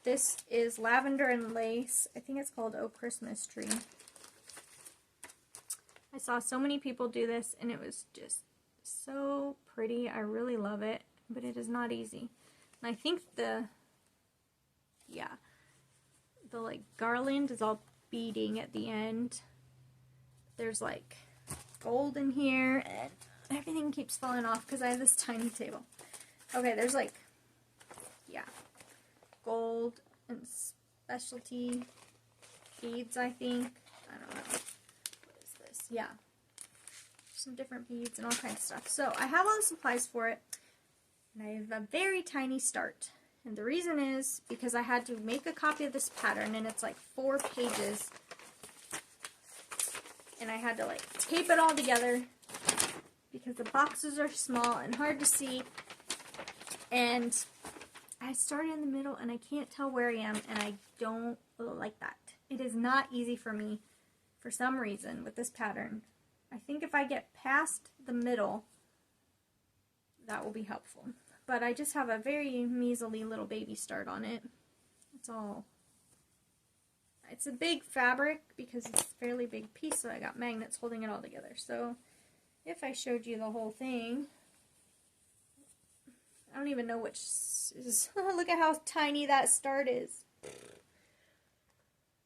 This is Lavender and Lace. I think it's called Oh Christmas Tree. I saw so many people do this, and it was just so pretty. I really love it, but it is not easy. And I think the like garland is all beading at the end. There's like gold in here, and everything keeps falling off because I have this tiny table. Okay, there's like, yeah, gold and specialty beads, I think. I don't know. What is this? Yeah. Some different beads and all kinds of stuff. So I have all the supplies for it, and I have a very tiny start. And the reason is because I had to make a copy of this pattern, and it's like 4 pages. And I had to like tape it all together because the boxes are small and hard to see. And I started in the middle, and I can't tell where I am, and I don't like that. It is not easy for me for some reason with this pattern. I think if I get past the middle, that will be helpful. But I just have a very measly little baby start on it. It's a big fabric because it's a fairly big piece, so I got magnets holding it all together. So if I showed you the whole thing, I don't even know which is. Look at how tiny that start is.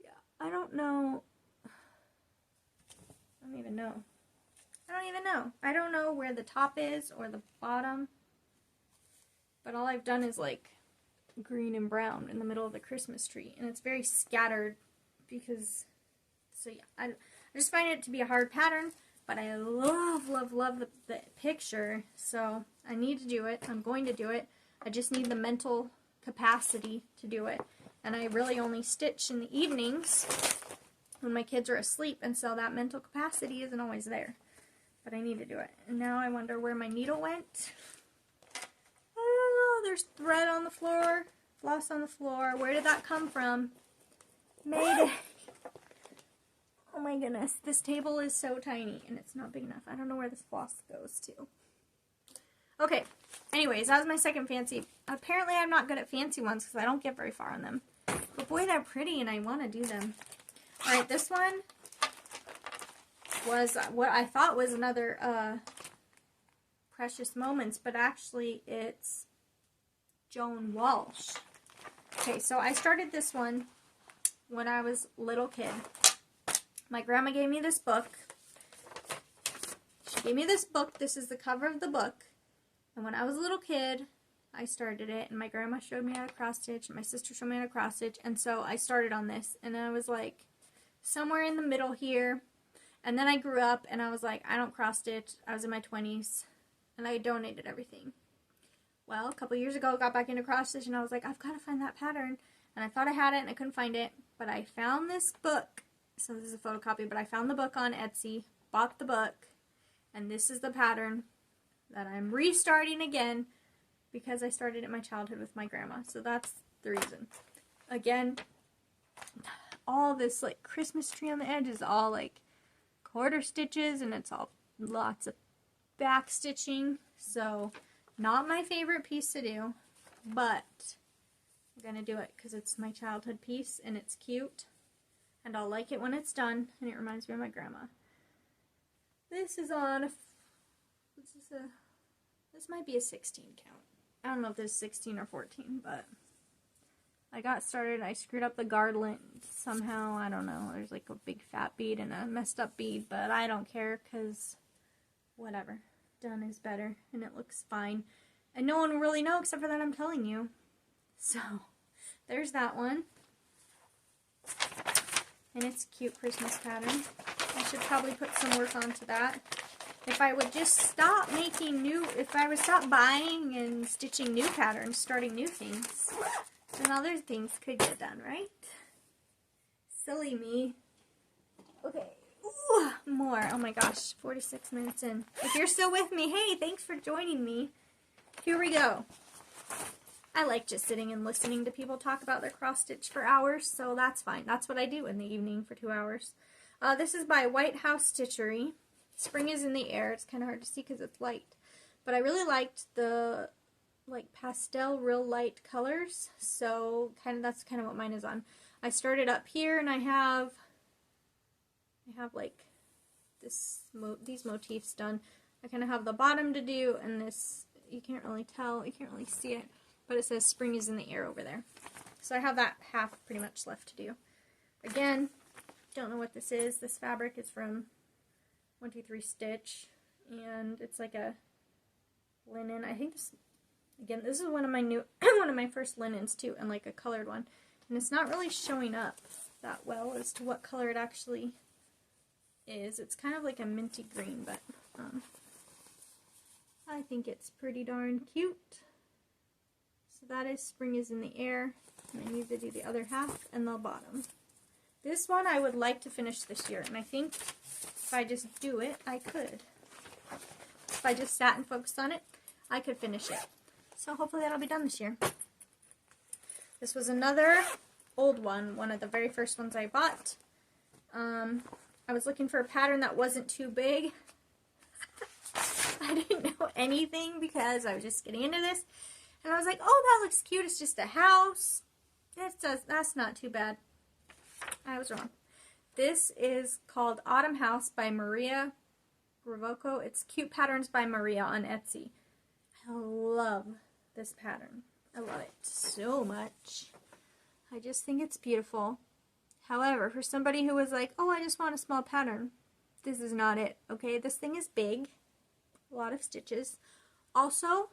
Yeah, I don't know. I don't even know. I don't know where the top is or the bottom. But all I've done is like green and brown in the middle of the Christmas tree. And it's very scattered because, so yeah, I just find it to be a hard pattern. But I love, love, love the picture. So I need to do it. I'm going to do it. I just need the mental capacity to do it. And I really only stitch in the evenings when my kids are asleep. And so that mental capacity isn't always there. But I need to do it. And now I wonder where my needle went. There's thread on the floor, floss on the floor. Where did that come from? Mayday. Oh my goodness. This table is so tiny and it's not big enough. I don't know where this floss goes to. Okay. Anyways, that was my second fancy. Apparently I'm not good at fancy ones because I don't get very far on them. But boy, they're pretty and I want to do them. Alright, this one was what I thought was another Precious Moments, but actually it's Joan Walsh. Okay, so I started this one when I was a little kid. My grandma gave me this book. She gave me this book. This is the cover of the book. And when I was a little kid, I started it, and my grandma showed me how to cross stitch, and my sister showed me how to cross stitch, and so I started on this, and I was like somewhere in the middle here, and then I grew up, and I was like, I don't cross stitch. I was in my 20s, and I donated everything. Well, a couple years ago, I got back into cross stitch, and I was like, I've got to find that pattern, and I thought I had it, and I couldn't find it, but I found this book. So this is a photocopy, but I found the book on Etsy, bought the book, and this is the pattern that I'm restarting again because I started in my childhood with my grandma. So that's the reason. Again, all this like Christmas tree on the edge is all like quarter stitches, and it's all lots of back stitching. So not my favorite piece to do, but I'm going to do it because it's my childhood piece and it's cute. And I'll like it when it's done, and it reminds me of my grandma. This is on this might be a 16 count. I don't know if this is 16 or 14, but I got started. I screwed up the garland somehow. I don't know. There's like a big fat bead and a messed up bead, but I don't care because whatever. Done is better, and it looks fine. And no one will really know except for that I'm telling you. So, there's that one. And it's a cute Christmas pattern. I should probably put some work onto that. If I would just stop if I would stop buying and stitching new patterns, starting new things, then other things could get done, right? Silly me. Okay. Ooh, more. Oh my gosh, 46 minutes in. If you're still with me, hey, thanks for joining me. Here we go. I like just sitting and listening to people talk about their cross stitch for hours, so that's fine. That's what I do in the evening for 2 hours. This is by White House Stitchery. Spring is in the air. It's kind of hard to see because it's light. But I really liked the like pastel real light colors, so that's kind of what mine is on. I started up here, and I have like these motifs done. I kind of have the bottom to do, and this, you can't really tell, you can't really see it, but it says spring is in the air over there. So I have that half pretty much left to do. Again, don't know what this is. This fabric is from 123 Stitch, and it's like a linen. I think this, again, this is one of my one of my first linens too, and like a colored one. And it's not really showing up that well as to what color it actually is. It's kind of like a minty green, but I think it's pretty darn cute. So that is Spring is in the Air. And I need to do the other half and the bottom. This one I would like to finish this year, and I think if I just do it, I could. If I just sat and focused on it, I could finish it. So hopefully that'll be done this year. This was another old one of the very first ones I bought. I was looking for a pattern that wasn't too big. I didn't know anything because I was just getting into this. And I was like, oh, that looks cute. It's just a house. That's not too bad. I was wrong. This is called Autumn House by Maria Gravoco. It's Cute Patterns by Maria on Etsy. I love this pattern. I love it so much. I just think it's beautiful. However, for somebody who was like, oh, I just want a small pattern, this is not it, okay? This thing is big. A lot of stitches. Also,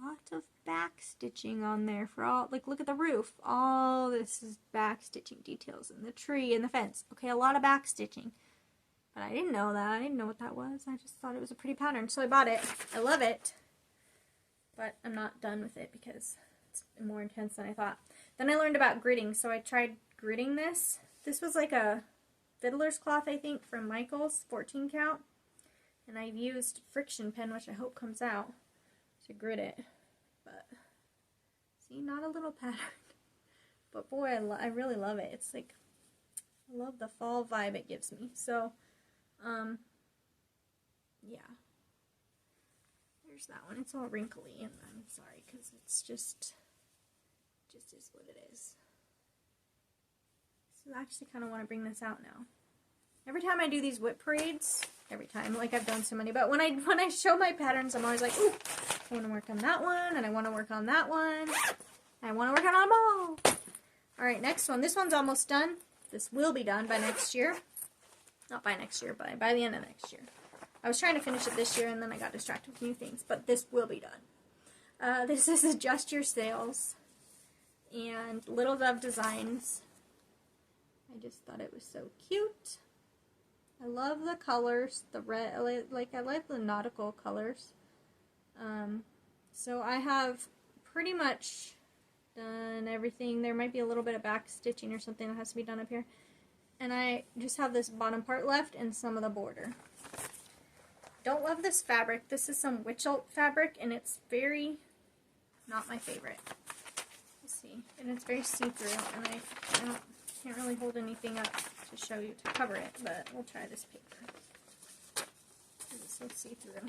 lots of back stitching on there for all, like, look at the roof. All this is back stitching details, and the tree and the fence. Okay, a lot of back stitching. But I didn't know that. I didn't know what that was. I just thought it was a pretty pattern, so I bought it. I love it. But I'm not done with it because it's more intense than I thought. Then I learned about gridding, so I tried gridding this. This was like a fiddler's cloth, I think, from Michael's, 14 count. And I've used friction pen, which I hope comes out, to grid it. But, see, not a little pattern. But boy, I really love it. It's like, I love the fall vibe it gives me. So, yeah. There's that one. It's all wrinkly, and I'm sorry, because it's just is what it is. So I actually kind of want to bring this out now. Every time I do these WIP parades, every time, like I've done so many, but when I show my patterns, I'm always like, ooh, I want to work on that one, and I want to work on that one. I want to work on them all. Alright, next one. This one's almost done. This will be done by next year. Not by next year, but by the end of next year. I was trying to finish it this year, and then I got distracted with new things, but this will be done. This is Adjust Your Sails and Little Dove Designs. I just thought it was so cute. I love the colors, the red, I like the nautical colors. So I have pretty much done everything. There might be a little bit of back stitching or something that has to be done up here. And I just have this bottom part left and some of the border. Don't love this fabric. This is some Witchelt fabric and it's very not my favorite. Let's see. And it's very see-through and I can't really hold anything up to show you to cover it, but we'll try this paper. It's so see-through.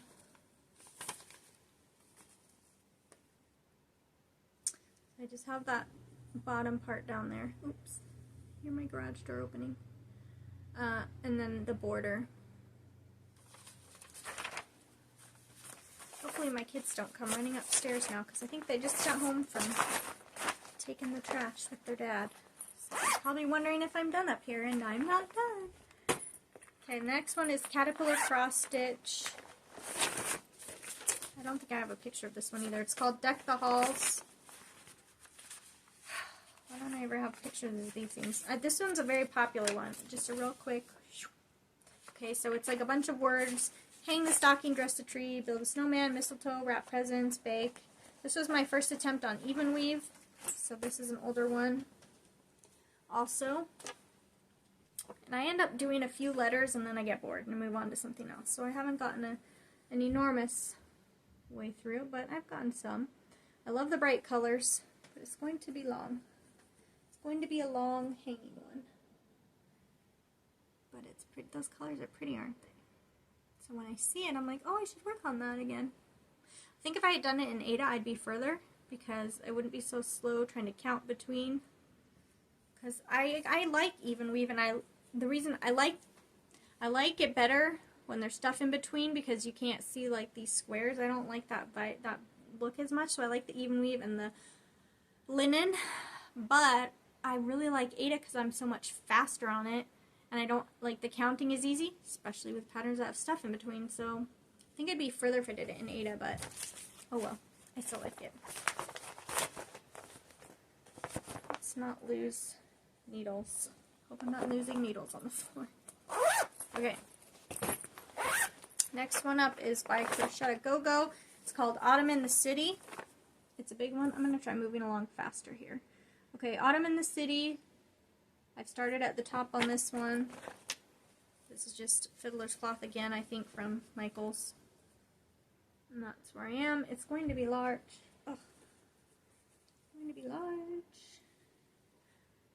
I just have that bottom part down there. Oops. Hear my garage door opening. And then the border. Hopefully my kids don't come running upstairs now because I think they just got home from taking the trash with their dad. So they're probably wondering if I'm done up here, and I'm not done. Okay, the next one is Caterpillar Cross Stitch. I don't think I have a picture of this one either. It's called Deck the Halls. Why don't I ever have pictures of these things? This one's a very popular one. Just a real quick. Okay, so it's like a bunch of words. Hang the stocking, dress the tree, build a snowman, mistletoe, wrap presents, bake. This was my first attempt on even weave, so this is an older one also. And I end up doing a few letters and then I get bored and move on to something else. So I haven't gotten an enormous way through, but I've gotten some. I love the bright colors, but it's going to be long. It's going to be a long hanging one. But it's pretty. Those colors are pretty, aren't they? So when I see it, I'm like, oh, I should work on that again. I think if I had done it in Ada, I'd be further because I wouldn't be so slow trying to count between. Because I like even weave, and the reason I like it better when there's stuff in between because you can't see like these squares. I don't like that look as much, so I like the even weave and the linen. But I really like Ada because I'm so much faster on it. And I don't like the counting is easy, especially with patterns that have stuff in between. So I think I'd be further if I did it in Ada, but oh well, I still like it. Let's not lose needles. Hope I'm not losing needles on the floor. Okay. Next one up is by Crochet Go Go. It's called Autumn in the City. It's a big one. I'm going to try moving along faster here. Okay, Autumn in the City. I've started at the top on this one. This is just Fiddler's Cloth again, I think, from Michaels. And that's where I am. It's going to be large. Oh, it's going to be large.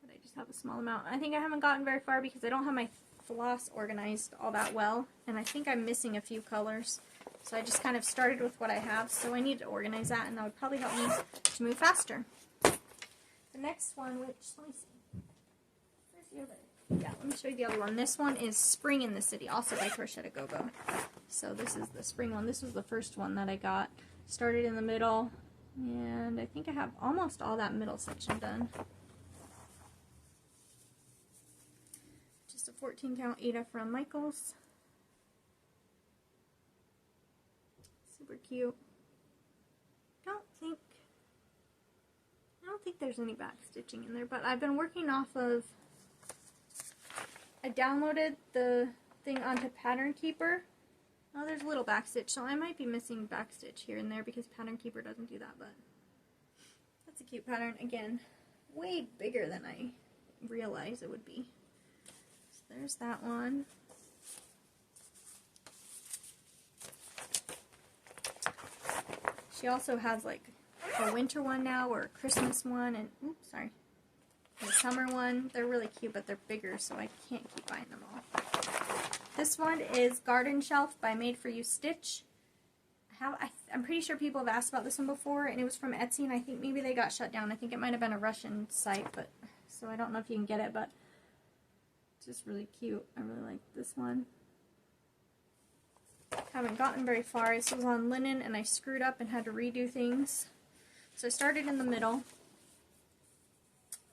But I just have a small amount. I think I haven't gotten very far because I don't have my floss organized all that well. And I think I'm missing a few colors. So I just kind of started with what I have. So I need to organize that, and that would probably help me to move faster. The next one, which, let me see. Yeah, let me show you the other one. This one is Spring in the City, also by Crochet Go Go. So this is the spring one. This was the first one that I got. Started in the middle, and I think I have almost all that middle section done. Just a 14 count Ada from Michaels. Super cute. I don't think there's any back stitching in there, but I've been working off of, I downloaded the thing onto Pattern Keeper. Oh, there's a little back stitch, so I might be missing back stitch here and there because Pattern Keeper doesn't do that, but that's a cute pattern. Again, way bigger than I realized it would be. So there's that one. She also has like a winter one now or a Christmas one, and oops, sorry. The summer one. They're really cute, but they're bigger, so I can't keep buying them all. This one is Garden Shelf by Made For You Stitch. I'm pretty sure people have asked about this one before, and it was from Etsy, and I think maybe they got shut down. I think it might have been a Russian site, but so I don't know if you can get it, but it's just really cute. I really like this one. Haven't gotten very far. This was on linen, and I screwed up and had to redo things. So I started in the middle.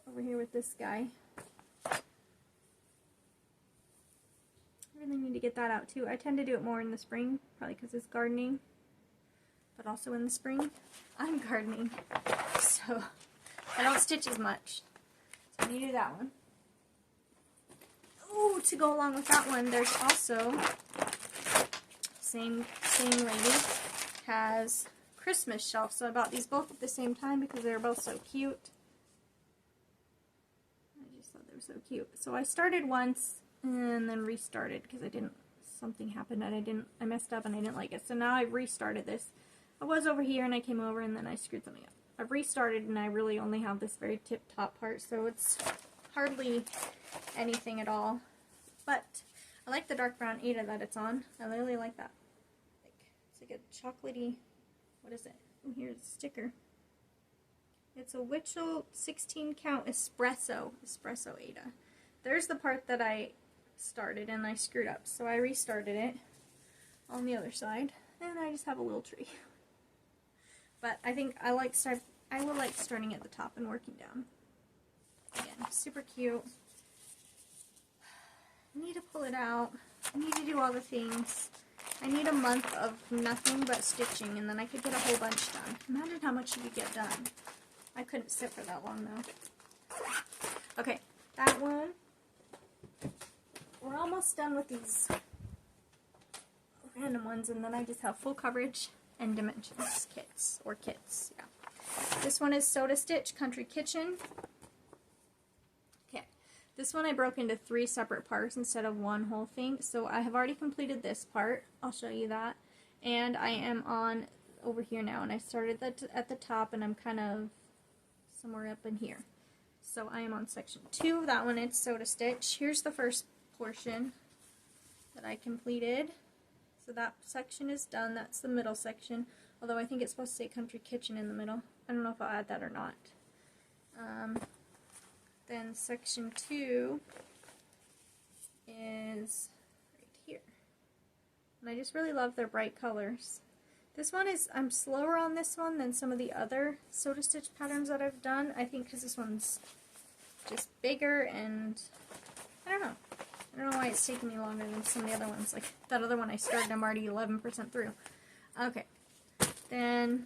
Over here with this guy. I really need to get that out too. I tend to do it more in the spring, probably because it's gardening. but also in the spring. I'm gardening, so I don't stitch as much. So I'm gonna do that one. Oh, to go along with that one, there's also same lady has Christmas shelf. So I bought these both at the same time because they were both so cute. I just thought they were so cute. So I started once and then restarted because something happened and I messed up and I didn't like it. So now I've restarted this. I was over here and I came over and then I screwed something up. I've restarted and I really only have this very tip top part, so it's hardly anything at all. But I like the dark brown Ada that it's on. I really like that. It's like a chocolatey, what is it? Oh, here's a sticker. It's a Witchell 16 count espresso Ada. There's the part that I started and I screwed up, so I restarted it on the other side, and I just have a little tree. But I think I will like starting at the top and working down. Again, super cute. I need to pull it out. I need to do all the things. I need a month of nothing but stitching, and then I could get a whole bunch done. Imagine how much you could get done. I couldn't sit for that long though. Okay, that one. We're almost done with these random ones, and then I just have full coverage and dimensions kits, yeah. This one is Soda Stitch Country Kitchen. Okay, this one I broke into 3 separate parts instead of one whole thing, so I have already completed this part. I'll show you that. And I am on over here now, and I started at the top, and I'm kind of somewhere up in here. So I am on section 2 of that one. It's Soda Stitch. Here's the first portion that I completed. So that section is done. That's the middle section. Although I think it's supposed to say Country Kitchen in the middle. I don't know if I'll add that or not. Then section 2 is right here. And I just really love their bright colors. This one is, I'm slower on this one than some of the other Soda Stitch patterns that I've done. I think because this one's just bigger, and I don't know. I don't know why it's taking me longer than some of the other ones. Like that other one I started, I'm already 11% through. Okay. Then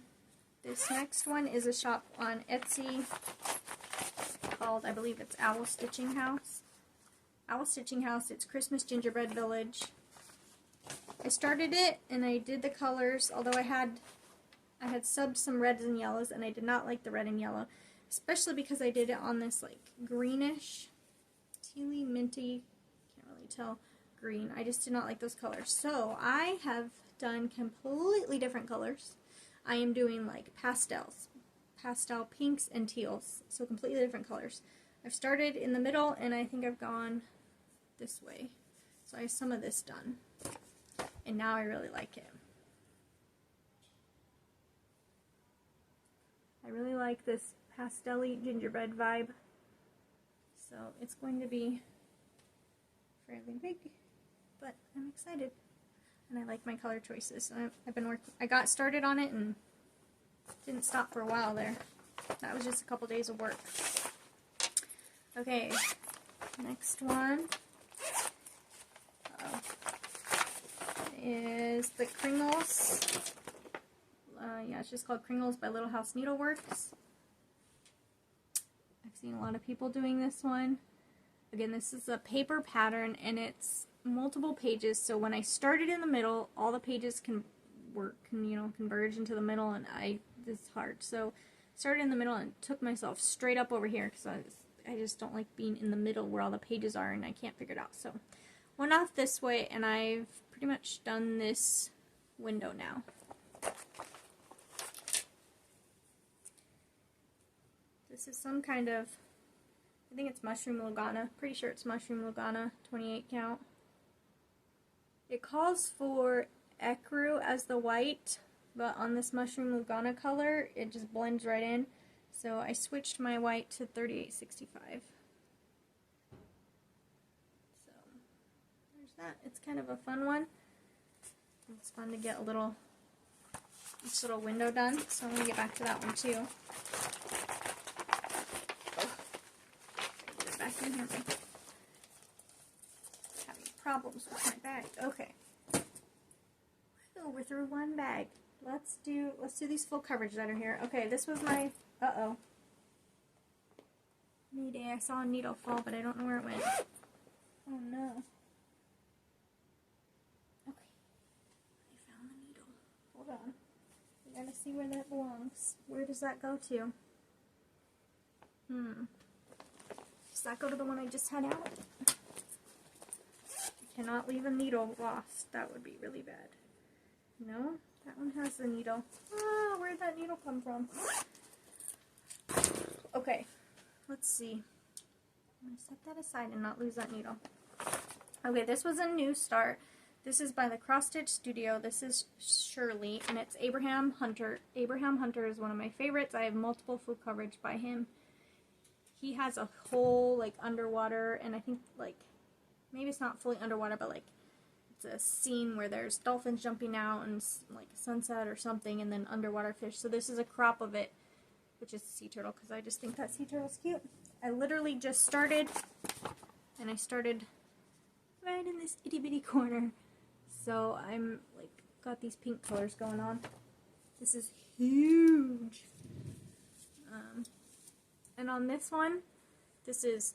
this next one is a shop on Etsy called, I believe it's Owl Stitching House. Owl Stitching House, it's Christmas Gingerbread Village. I started it and I did the colors, although I had subbed some reds and yellows, and I did not like the red and yellow, especially because I did it on this like greenish, tealy, minty, tell green. I just did not like those colors. So I have done completely different colors. I am doing like pastels, pastel pinks and teals, so completely different colors. I've started in the middle and I think I've gone this way. So I have some of this done. And now I really like it. I really like this pastel-y gingerbread vibe. So it's going to be fairly big, but I'm excited, and I like my color choices. So I've been working. I got started on it and didn't stop for a while there. That was just a couple days of work. Okay, next one is the Kringles. Yeah, it's just called Kringles by Little House Needleworks. I've seen a lot of people doing this one. Again, this is a paper pattern, and it's multiple pages, so when I started in the middle, all the pages can converge into the middle, and this is hard. So started in the middle and took myself straight up over here, because I just don't like being in the middle where all the pages are, and I can't figure it out. So went off this way, and I've pretty much done this window now. This is some kind of, I think it's Mushroom Lugana. Pretty sure it's Mushroom Lugana, 28 count. It calls for ecru as the white, but on this Mushroom Lugana color, it just blends right in. So I switched my white to 3865. So there's that. It's kind of a fun one. It's fun to get each little window done. So I'm going to get back to that one too. In here, having problems with my bag. Okay. Oh, we're through one bag. let's do these full coverage that are here. Okay, this was my, Mayday, I saw a needle fall, but I don't know where it went. Oh no. Okay, I found the needle. Hold on. We gotta see where that belongs. Where does that go to? Does that go to the one I just had out? I cannot leave a needle lost. That would be really bad. No, that one has the needle. Ah, where'd that needle come from? Okay, let's see. I'm going to set that aside and not lose that needle. Okay, this was a new start. This is by the Cross Stitch Studio. This is Shirley, and it's Abraham Hunter. Abraham Hunter is one of my favorites. I have multiple full coverage by him. He has a whole, like, underwater, and I think, like, maybe it's not fully underwater, but, like, it's a scene where there's dolphins jumping out and, like, a sunset or something, and then underwater fish. So this is a crop of it, which is a sea turtle, because I just think that sea turtle's cute. I literally just started, and I started right in this itty-bitty corner. So I'm, like, got these pink colors going on. This is huge. And on this one, this is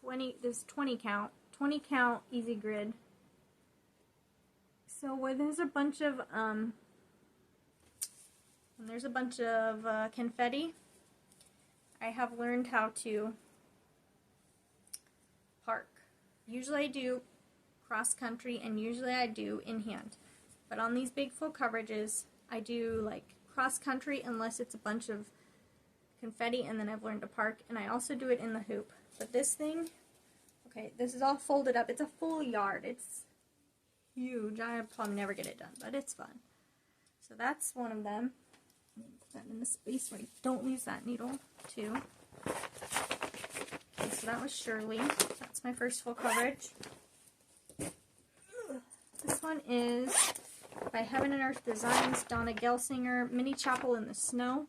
20 count. 20 count easy grid. So where there's a bunch of confetti, I have learned how to park. Usually I do cross country, and usually I do in hand. But on these big full coverages, I do like cross country unless it's a bunch of confetti, and then I've learned to park, and I also do it in the hoop. But this thing, okay, this is all folded up. It's a full yard. It's huge. I'll probably never get it done, but it's fun. So that's one of them. Put that in the space where I don't lose that needle, too. Okay, so that was Shirley. That's my first full coverage. This one is by Heaven and Earth Designs, Donna Gelsinger, Mini Chapel in the Snow.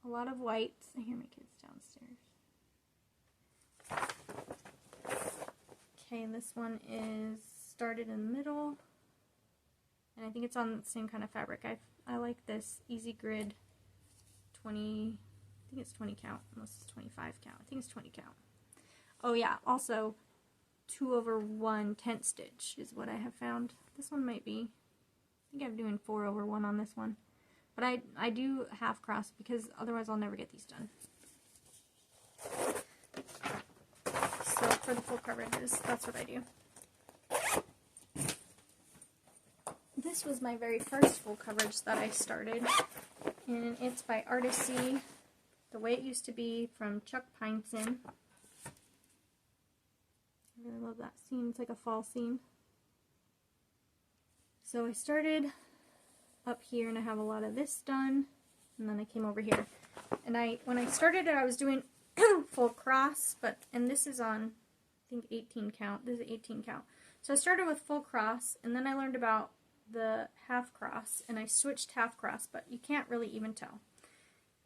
A lot of whites. I hear my kids downstairs. Okay, this one is started in the middle. And I think it's on the same kind of fabric. I like this Easy Grid 20, I think it's 20 count, unless it's 25 count. I think it's 20 count. Oh yeah, also 2/1 tent stitch is what I have found. This one might be, I think I'm doing 4/1 on this one. But I do half cross because otherwise I'll never get these done. So for the full coverages, that's what I do. This was my very first full coverage that I started, and it's by Artisy, The Way It Used to Be, from Chuck Pineson. I really love that scene. It's like a fall scene. So I started up here, and I have a lot of this done, and then I came over here. And when I started it, I was doing full cross, and this is on, I think, 18 count. This is 18 count. So I started with full cross, and then I learned about the half cross, and I switched half cross, but you can't really even tell.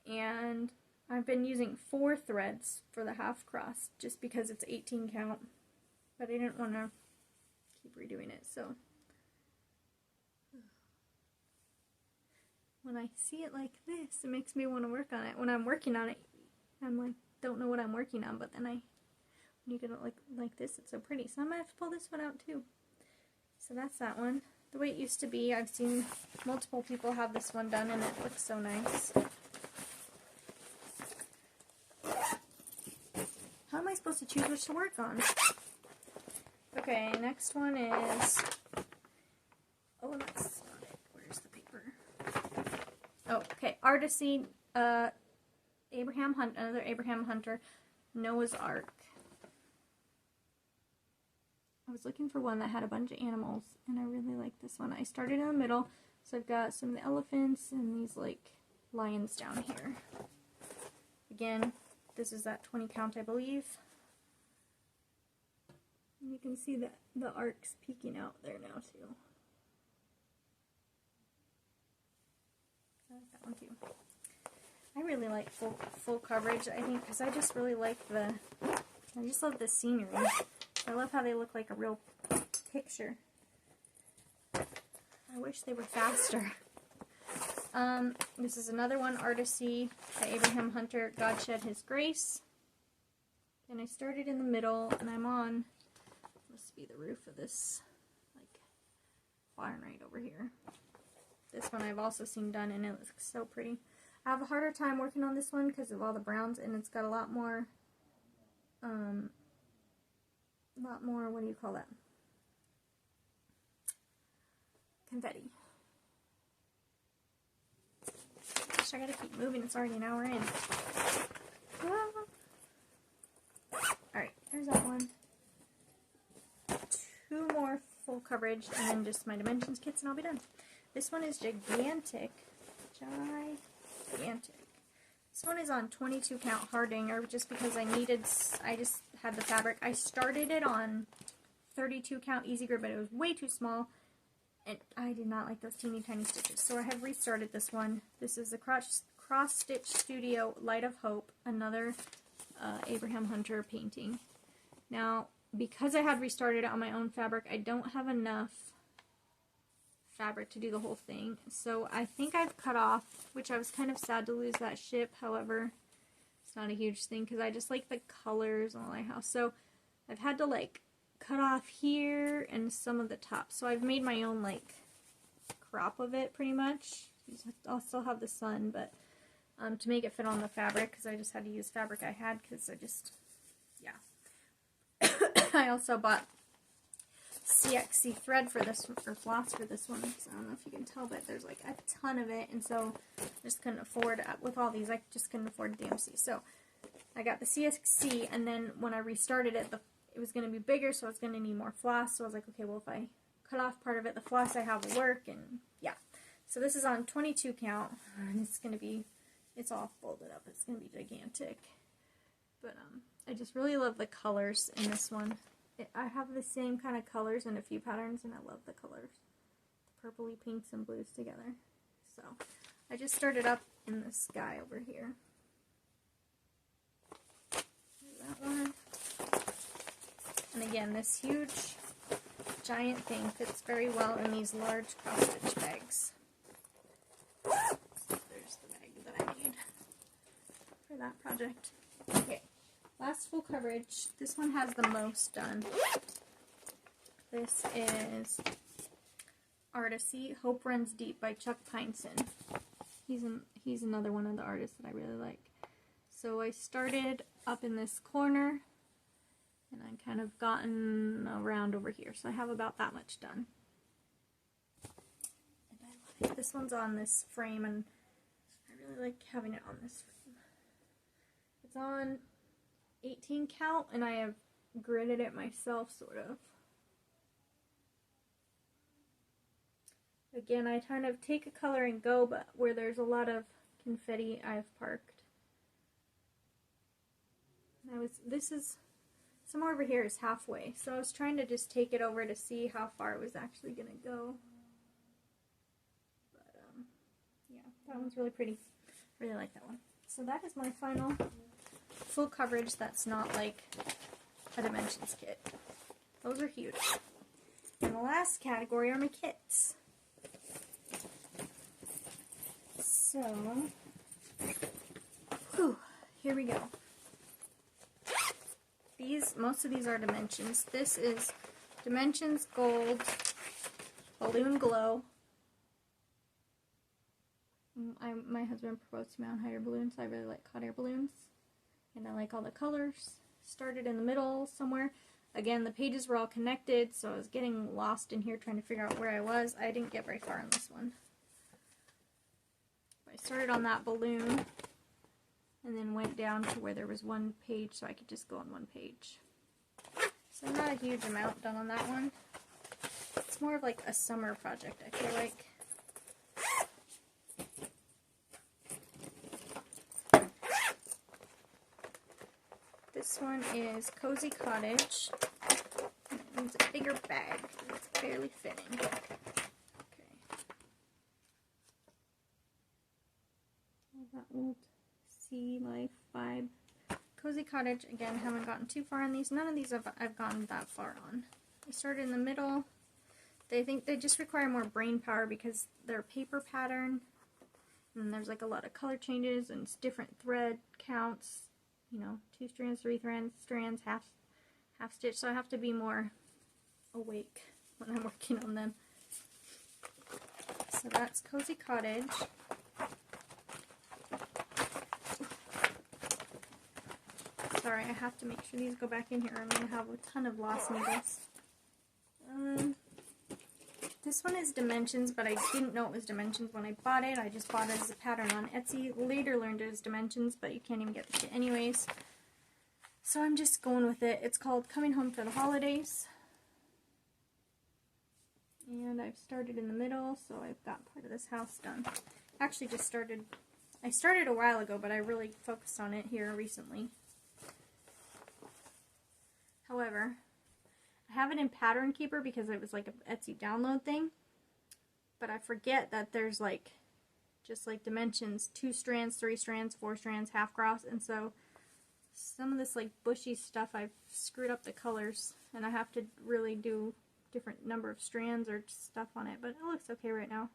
And I've been using 4 threads for the half cross, just because it's 18 count, but I didn't want to keep redoing it, so. When I see it like this, it makes me want to work on it. When I'm working on it, I'm like, don't know what I'm working on, but then when you get it like this, it's so pretty. So I might have to pull this one out too. So that's that one. The Way It Used to Be, I've seen multiple people have this one done, and it looks so nice. How am I supposed to choose which to work on? Okay, next one is, oh, that's not it. Where's the paper? Oh, okay, Artisy, Abraham Hunt, another Abraham Hunter, Noah's Ark. I was looking for one that had a bunch of animals, and I really like this one. I started in the middle, so I've got some of the elephants and these, like, lions down here. Again, this is that 20 count, I believe. And you can see that the ark's peeking out there now, too. I like that one, too. I really like full coverage, I think, because I just really like I just love the scenery. I love how they look like a real picture. I wish they were faster. This is another one, Artisy by Abraham Hunter, God Shed His Grace. And I started in the middle, and I'm on, must be the roof of this, like, barn right over here. This one I've also seen done, and it looks so pretty. I have a harder time working on this one because of all the browns, and it's got a lot more, what do you call that? Confetti. Gosh, I gotta keep moving. It's already an hour in. Alright, there's that one. 2 more full coverage, and then just my dimensions kits, and I'll be done. This one is gigantic. Gigantic. This one is on 22 count Hardinger, just because I just had the fabric. I started it on 32 count Easy Grip, but it was way too small. And I did not like those teeny tiny stitches. So I have restarted this one. This is the Cross Stitch Studio Light of Hope, another Abraham Hunter painting. Now, because I had restarted it on my own fabric, I don't have enough fabric to do the whole thing. So I think I've cut off, which I was kind of sad to lose that ship. However, it's not a huge thing because I just like the colors on my house. So I've had to like cut off here and some of the top. So I've made my own like crop of it pretty much. I'll still have the sun, but to make it fit on the fabric, because I just had to use fabric I had because I just, yeah. I also bought CXC thread for this, or floss for this one, because I don't know if you can tell, but there's like a ton of it, and so I just couldn't afford, with all these, I just couldn't afford DMC. So I got the CXC, and then when I restarted it, it was going to be bigger, so I was going to need more floss. So I was like, okay, well, if I cut off part of it, the floss I have will work, and yeah. So this is on 22 count, and it's going to be, it's all folded up. It's going to be gigantic. But I just really love the colors in this one. I have the same kind of colors in a few patterns, and I love the colors. The purpley pinks and blues together. So I just started up in the sky over here. There's that one. And again, this huge, giant thing fits very well in these large cross-stitch bags. There's the bag that I made for that project. Okay, last full coverage. This one has the most done. This is Artisy, Hope Runs Deep by Chuck Pineson. He's another one of the artists that I really like. So I started up in this corner, and I kind of gotten around over here. So I have about that much done. And I love it. This one's on this frame, and I really like having it on this frame. It's on 18 count, and I have gridded it myself, sort of. Again, I kind of take a color and go, but where there's a lot of confetti, I've parked. This is, somewhere over here is halfway, so I was trying to just take it over to see how far it was actually going to go. But, yeah, that one's really pretty. Really like that one. So that is my final full coverage that's not like a dimensions kit. Those are huge. And the last category are my kits. So, here we go. Most of these are dimensions. This is Dimensions Gold Balloon Glow. My husband proposed to me on hot air balloons, so I really like hot air balloons. And I like all the colors. Started in the middle somewhere. Again, the pages were all connected, so I was getting lost in here trying to figure out where I was. I didn't get very far on this one. I started on that balloon, and then went down to where there was one page, so I could just go on one page. So not a huge amount done on that one. It's more of like a summer project, I feel like. This one is Cozy Cottage. It needs a bigger bag. It's barely fitting. Okay. That old sea life vibe. Cozy Cottage, again, haven't gotten too far on these. None of these I've gotten that far on. I started in the middle. They think they just require more brain power because they're paper pattern, and there's like a lot of color changes and it's different thread counts, you know, 2 strands, 3 strands, half stitch, so I have to be more awake when I'm working on them. So that's Cozy Cottage. Sorry, I have to make sure these go back in here. I'm going to have a ton of lost needles. This one is dimensions, but I didn't know it was dimensions when I bought it. I just bought it as a pattern on Etsy. Later learned it was dimensions, but you can't even get the kit anyways. So I'm just going with it. It's called Coming Home for the Holidays. And I've started in the middle, so I've got part of this house done. Actually just started, I started a while ago, but I really focused on it here recently. However, I have it in Pattern Keeper because it was like an Etsy download thing, but I forget that there's like, just like dimensions, 2 strands, 3 strands, 4 strands, half cross, and so some of this like bushy stuff I've screwed up the colors, and I have to really do different number of strands or stuff on it, but it looks okay right now.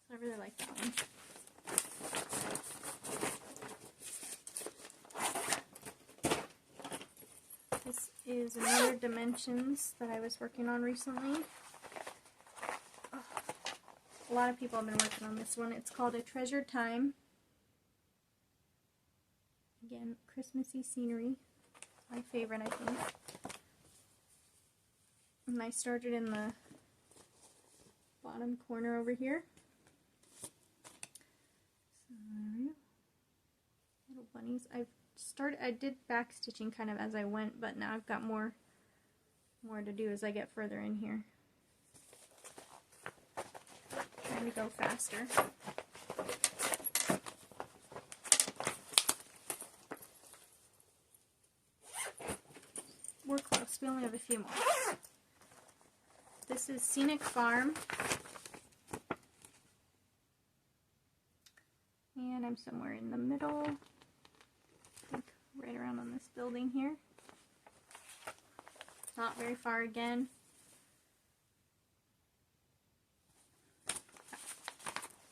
So I really like that one. This is another dimensions that I was working on recently. Oh, a lot of people have been working on this one. It's called A Treasured Time. Again, Christmassy scenery. My favorite, I think. And I started in the bottom corner over here. So, little bunnies. I did back stitching kind of as I went, but now I've got more to do as I get further in here. Trying to go faster. We're close. We only have a few more. This is Scenic Farm. And I'm somewhere in the middle. I think right around on this building here. Not very far again.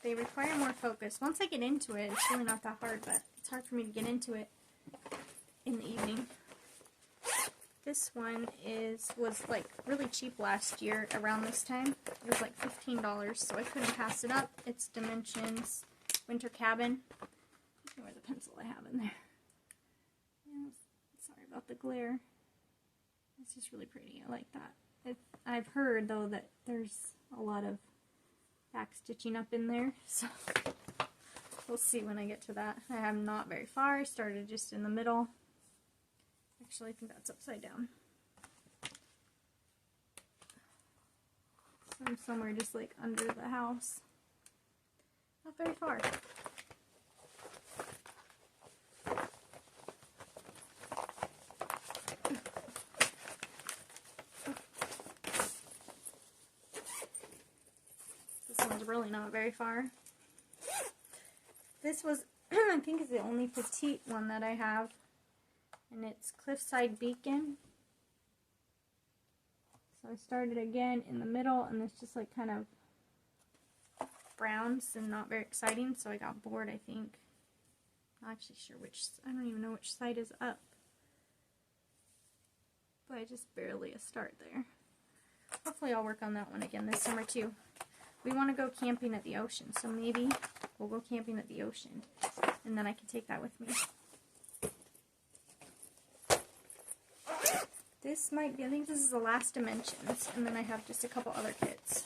They require more focus. Once I get into it, it's really not that hard, but it's hard for me to get into it in the evening. This one was like really cheap last year around this time. It was like $15, so I couldn't pass it up. It's Dimensions Winter Cabin. I don't know where the pencil I have in there. Yeah, sorry about the glare. It's just really pretty. I like that. I've heard though that there's a lot of back stitching up in there, so we'll see when I get to that. I am not very far. I started just in the middle. Actually, I think that's upside down. So I'm somewhere just like under the house. Not very far. This one's really not very far. This was, I think, is the only petite one that I have. And it's Cliffside Beacon. So I started again in the middle, and it's just like kind of browns and not very exciting, so I got bored, I think. I'm not actually sure I don't even know which side is up. But I just barely a start there. Hopefully I'll work on that one again this summer too. We want to go camping at the ocean, so maybe we'll go camping at the ocean, and then I can take that with me. This might be, I think this is the last Dimensions, and then I have just a couple other kits.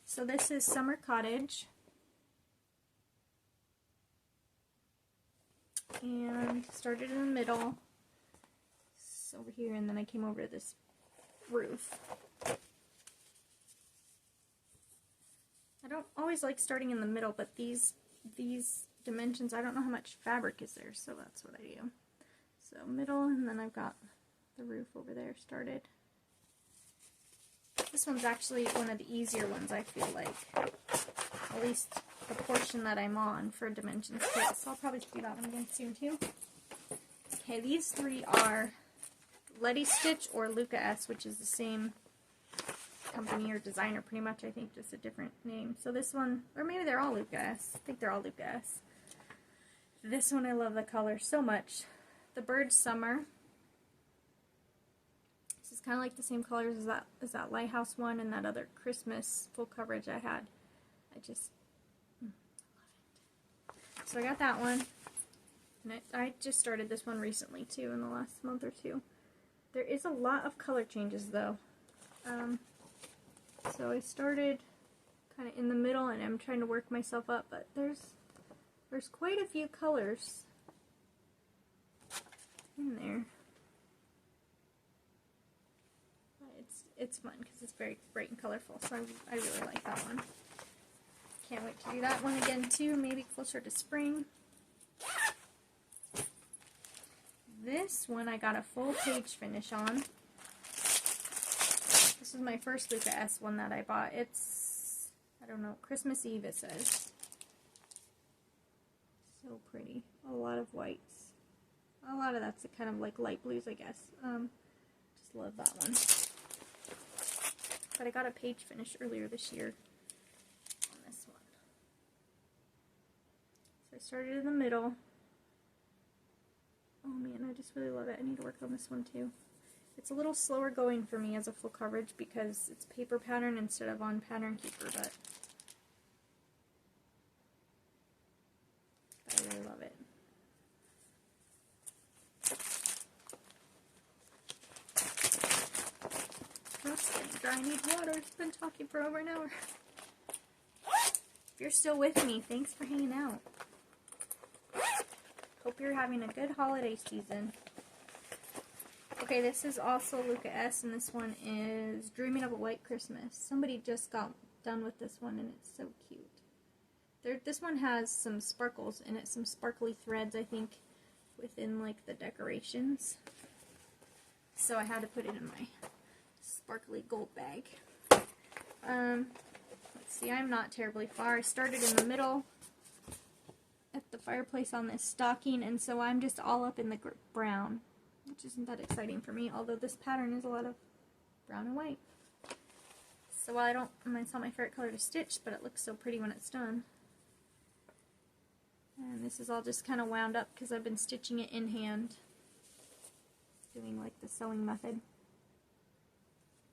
So this is Summer Cottage. And started in the middle. It's over here, and then I came over to this roof. I don't always like starting in the middle, but these dimensions, I don't know how much fabric is there, so that's what I do. So middle, and then I've got the roof over there started. This one's actually one of the easier ones, I feel like. At least the portion that I'm on for Dimensions kit. So I'll probably do that one again soon too. Okay, these three are Letty Stitch or Luca S, which is the same company or designer pretty much, I think, just a different name. So this one, or maybe they're all Luca S. I think they're all Luca S. This one, I love the color so much. The Bird Summer. This is kind of like the same colors as that Lighthouse one and that other Christmas full coverage I had. I just love it. So I got that one. And I just started this one recently too, in the last month or two. There is a lot of color changes though. So I started kind of in the middle and I'm trying to work myself up, but there's quite a few colors in there. But it's fun because it's very bright and colorful, so I really like that one. Can't wait to do that one again too, maybe closer to spring. This one I got a full page finish on. This is my first Luca S one that I bought. It's, I don't know, Christmas Eve it says. So pretty. A lot of whites. A lot of that's kind of like light blues, I guess. Just love that one. But I got a page finish earlier this year on this one. So I started in the middle. Oh man, I just really love it. I need to work on this one too. It's a little slower going for me as a full coverage because it's paper pattern instead of on pattern keeper, but I really love it. Oh, it's getting dry. I need water. I've been talking for over an hour. If you're still with me, thanks for hanging out. Hope you're having a good holiday season. Okay, this is also Luca S, and this one is Dreaming of a White Christmas. Somebody just got done with this one, and it's so cute. This one has some sparkles in it, some sparkly threads, I think, within, like, the decorations. So I had to put it in my sparkly gold bag. Let's see, I'm not terribly far. I started in the middle at the fireplace on this stocking, and so I'm just all up in the brown, which isn't that exciting for me, although this pattern is a lot of brown and white. So while it's not my favorite color to stitch, but it looks so pretty when it's done. And this is all just kind of wound up because I've been stitching it in hand, doing like the sewing method.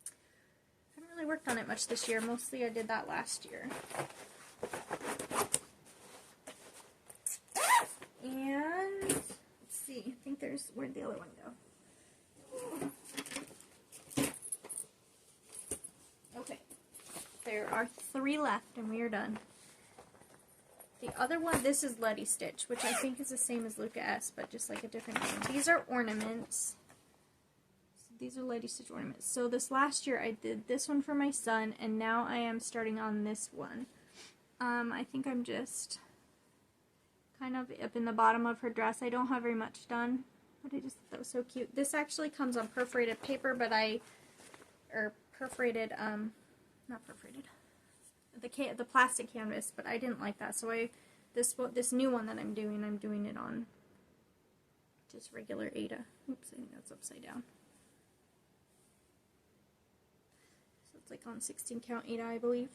I haven't really worked on it much this year, mostly I did that last year. And let's see, I think where'd the other one go? Okay, there are 3 left and we are done. The other one, this is Letty Stitch, which I think is the same as Luca S, but just like a different name. These are ornaments. So these are Letty Stitch ornaments. So this last year I did this one for my son, and now I am starting on this one. I think I'm just kind of up in the bottom of her dress. I don't have very much done, but I just thought that was so cute. This actually comes on perforated paper, but not perforated, the plastic canvas, but I didn't like that, so this new one that I'm doing it on just regular Aida. Oops, I think that's upside down. So it's like on 16 count Aida, I believe.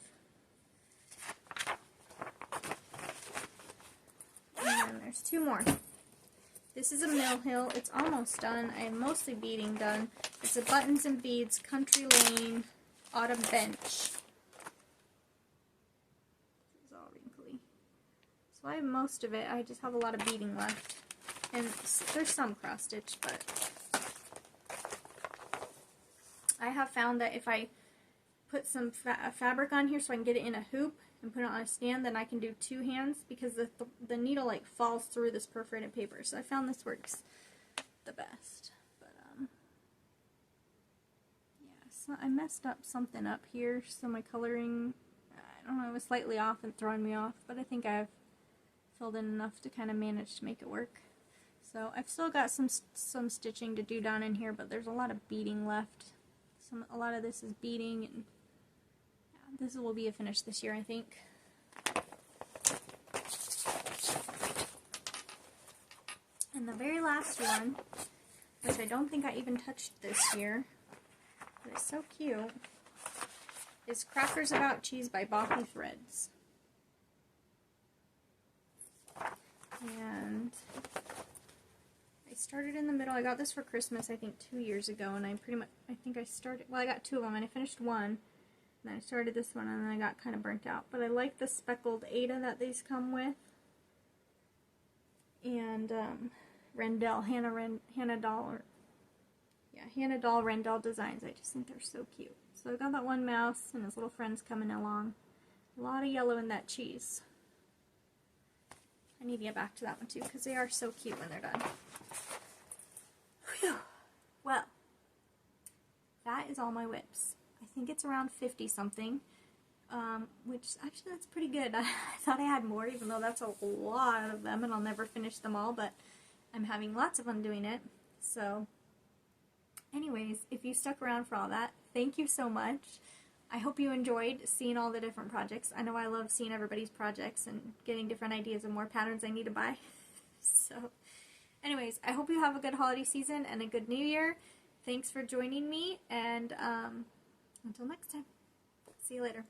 And then there's 2 more. This is a Mill Hill. It's almost done. I have mostly beading done. It's a Buttons and Beads Country Lane Autumn Bench. This is all wrinkly. So I have most of it. I just have a lot of beading left. And there's some cross stitch, but I have found that if I put some fabric on here so I can get it in a hoop and put it on a stand, then I can do 2 hands because the needle like falls through this perforated paper. So I found this works the best. But yeah, so I messed up something up here, so my coloring, I don't know, it was slightly off and throwing me off, but I think I've filled in enough to kind of manage to make it work. So I've still got some stitching to do down in here, but there's a lot of beading left. A lot of this is beading, and yeah, this will be a finish this year, I think. And the very last one which I don't think I even touched this year, but it's so cute, is Crackers About Cheese by Boppy Threads. And I started in the middle. I got this for Christmas, I think 2 years ago, and I got 2 of them, and I finished one, and then I started this one, and then I got kind of burnt out. But I like the speckled Ada that these come with, and Rendell, Hannah Doll Rendell designs. I just think they're so cute. So I got that one mouse and his little friends coming along. A lot of yellow in that cheese. I need to get back to that one too, because they are so cute when they're done. Whew. Well, that is all my WIPs. I think it's around 50 something, which actually that's pretty good. I thought I had more, even though that's a lot of them, and I'll never finish them all, but I'm having lots of fun doing it. So anyways, if you stuck around for all that, thank you so much. I hope you enjoyed seeing all the different projects. I know I love seeing everybody's projects and getting different ideas and more patterns I need to buy. So anyways, I hope you have a good holiday season and a good new year. Thanks for joining me, and until next time, see you later.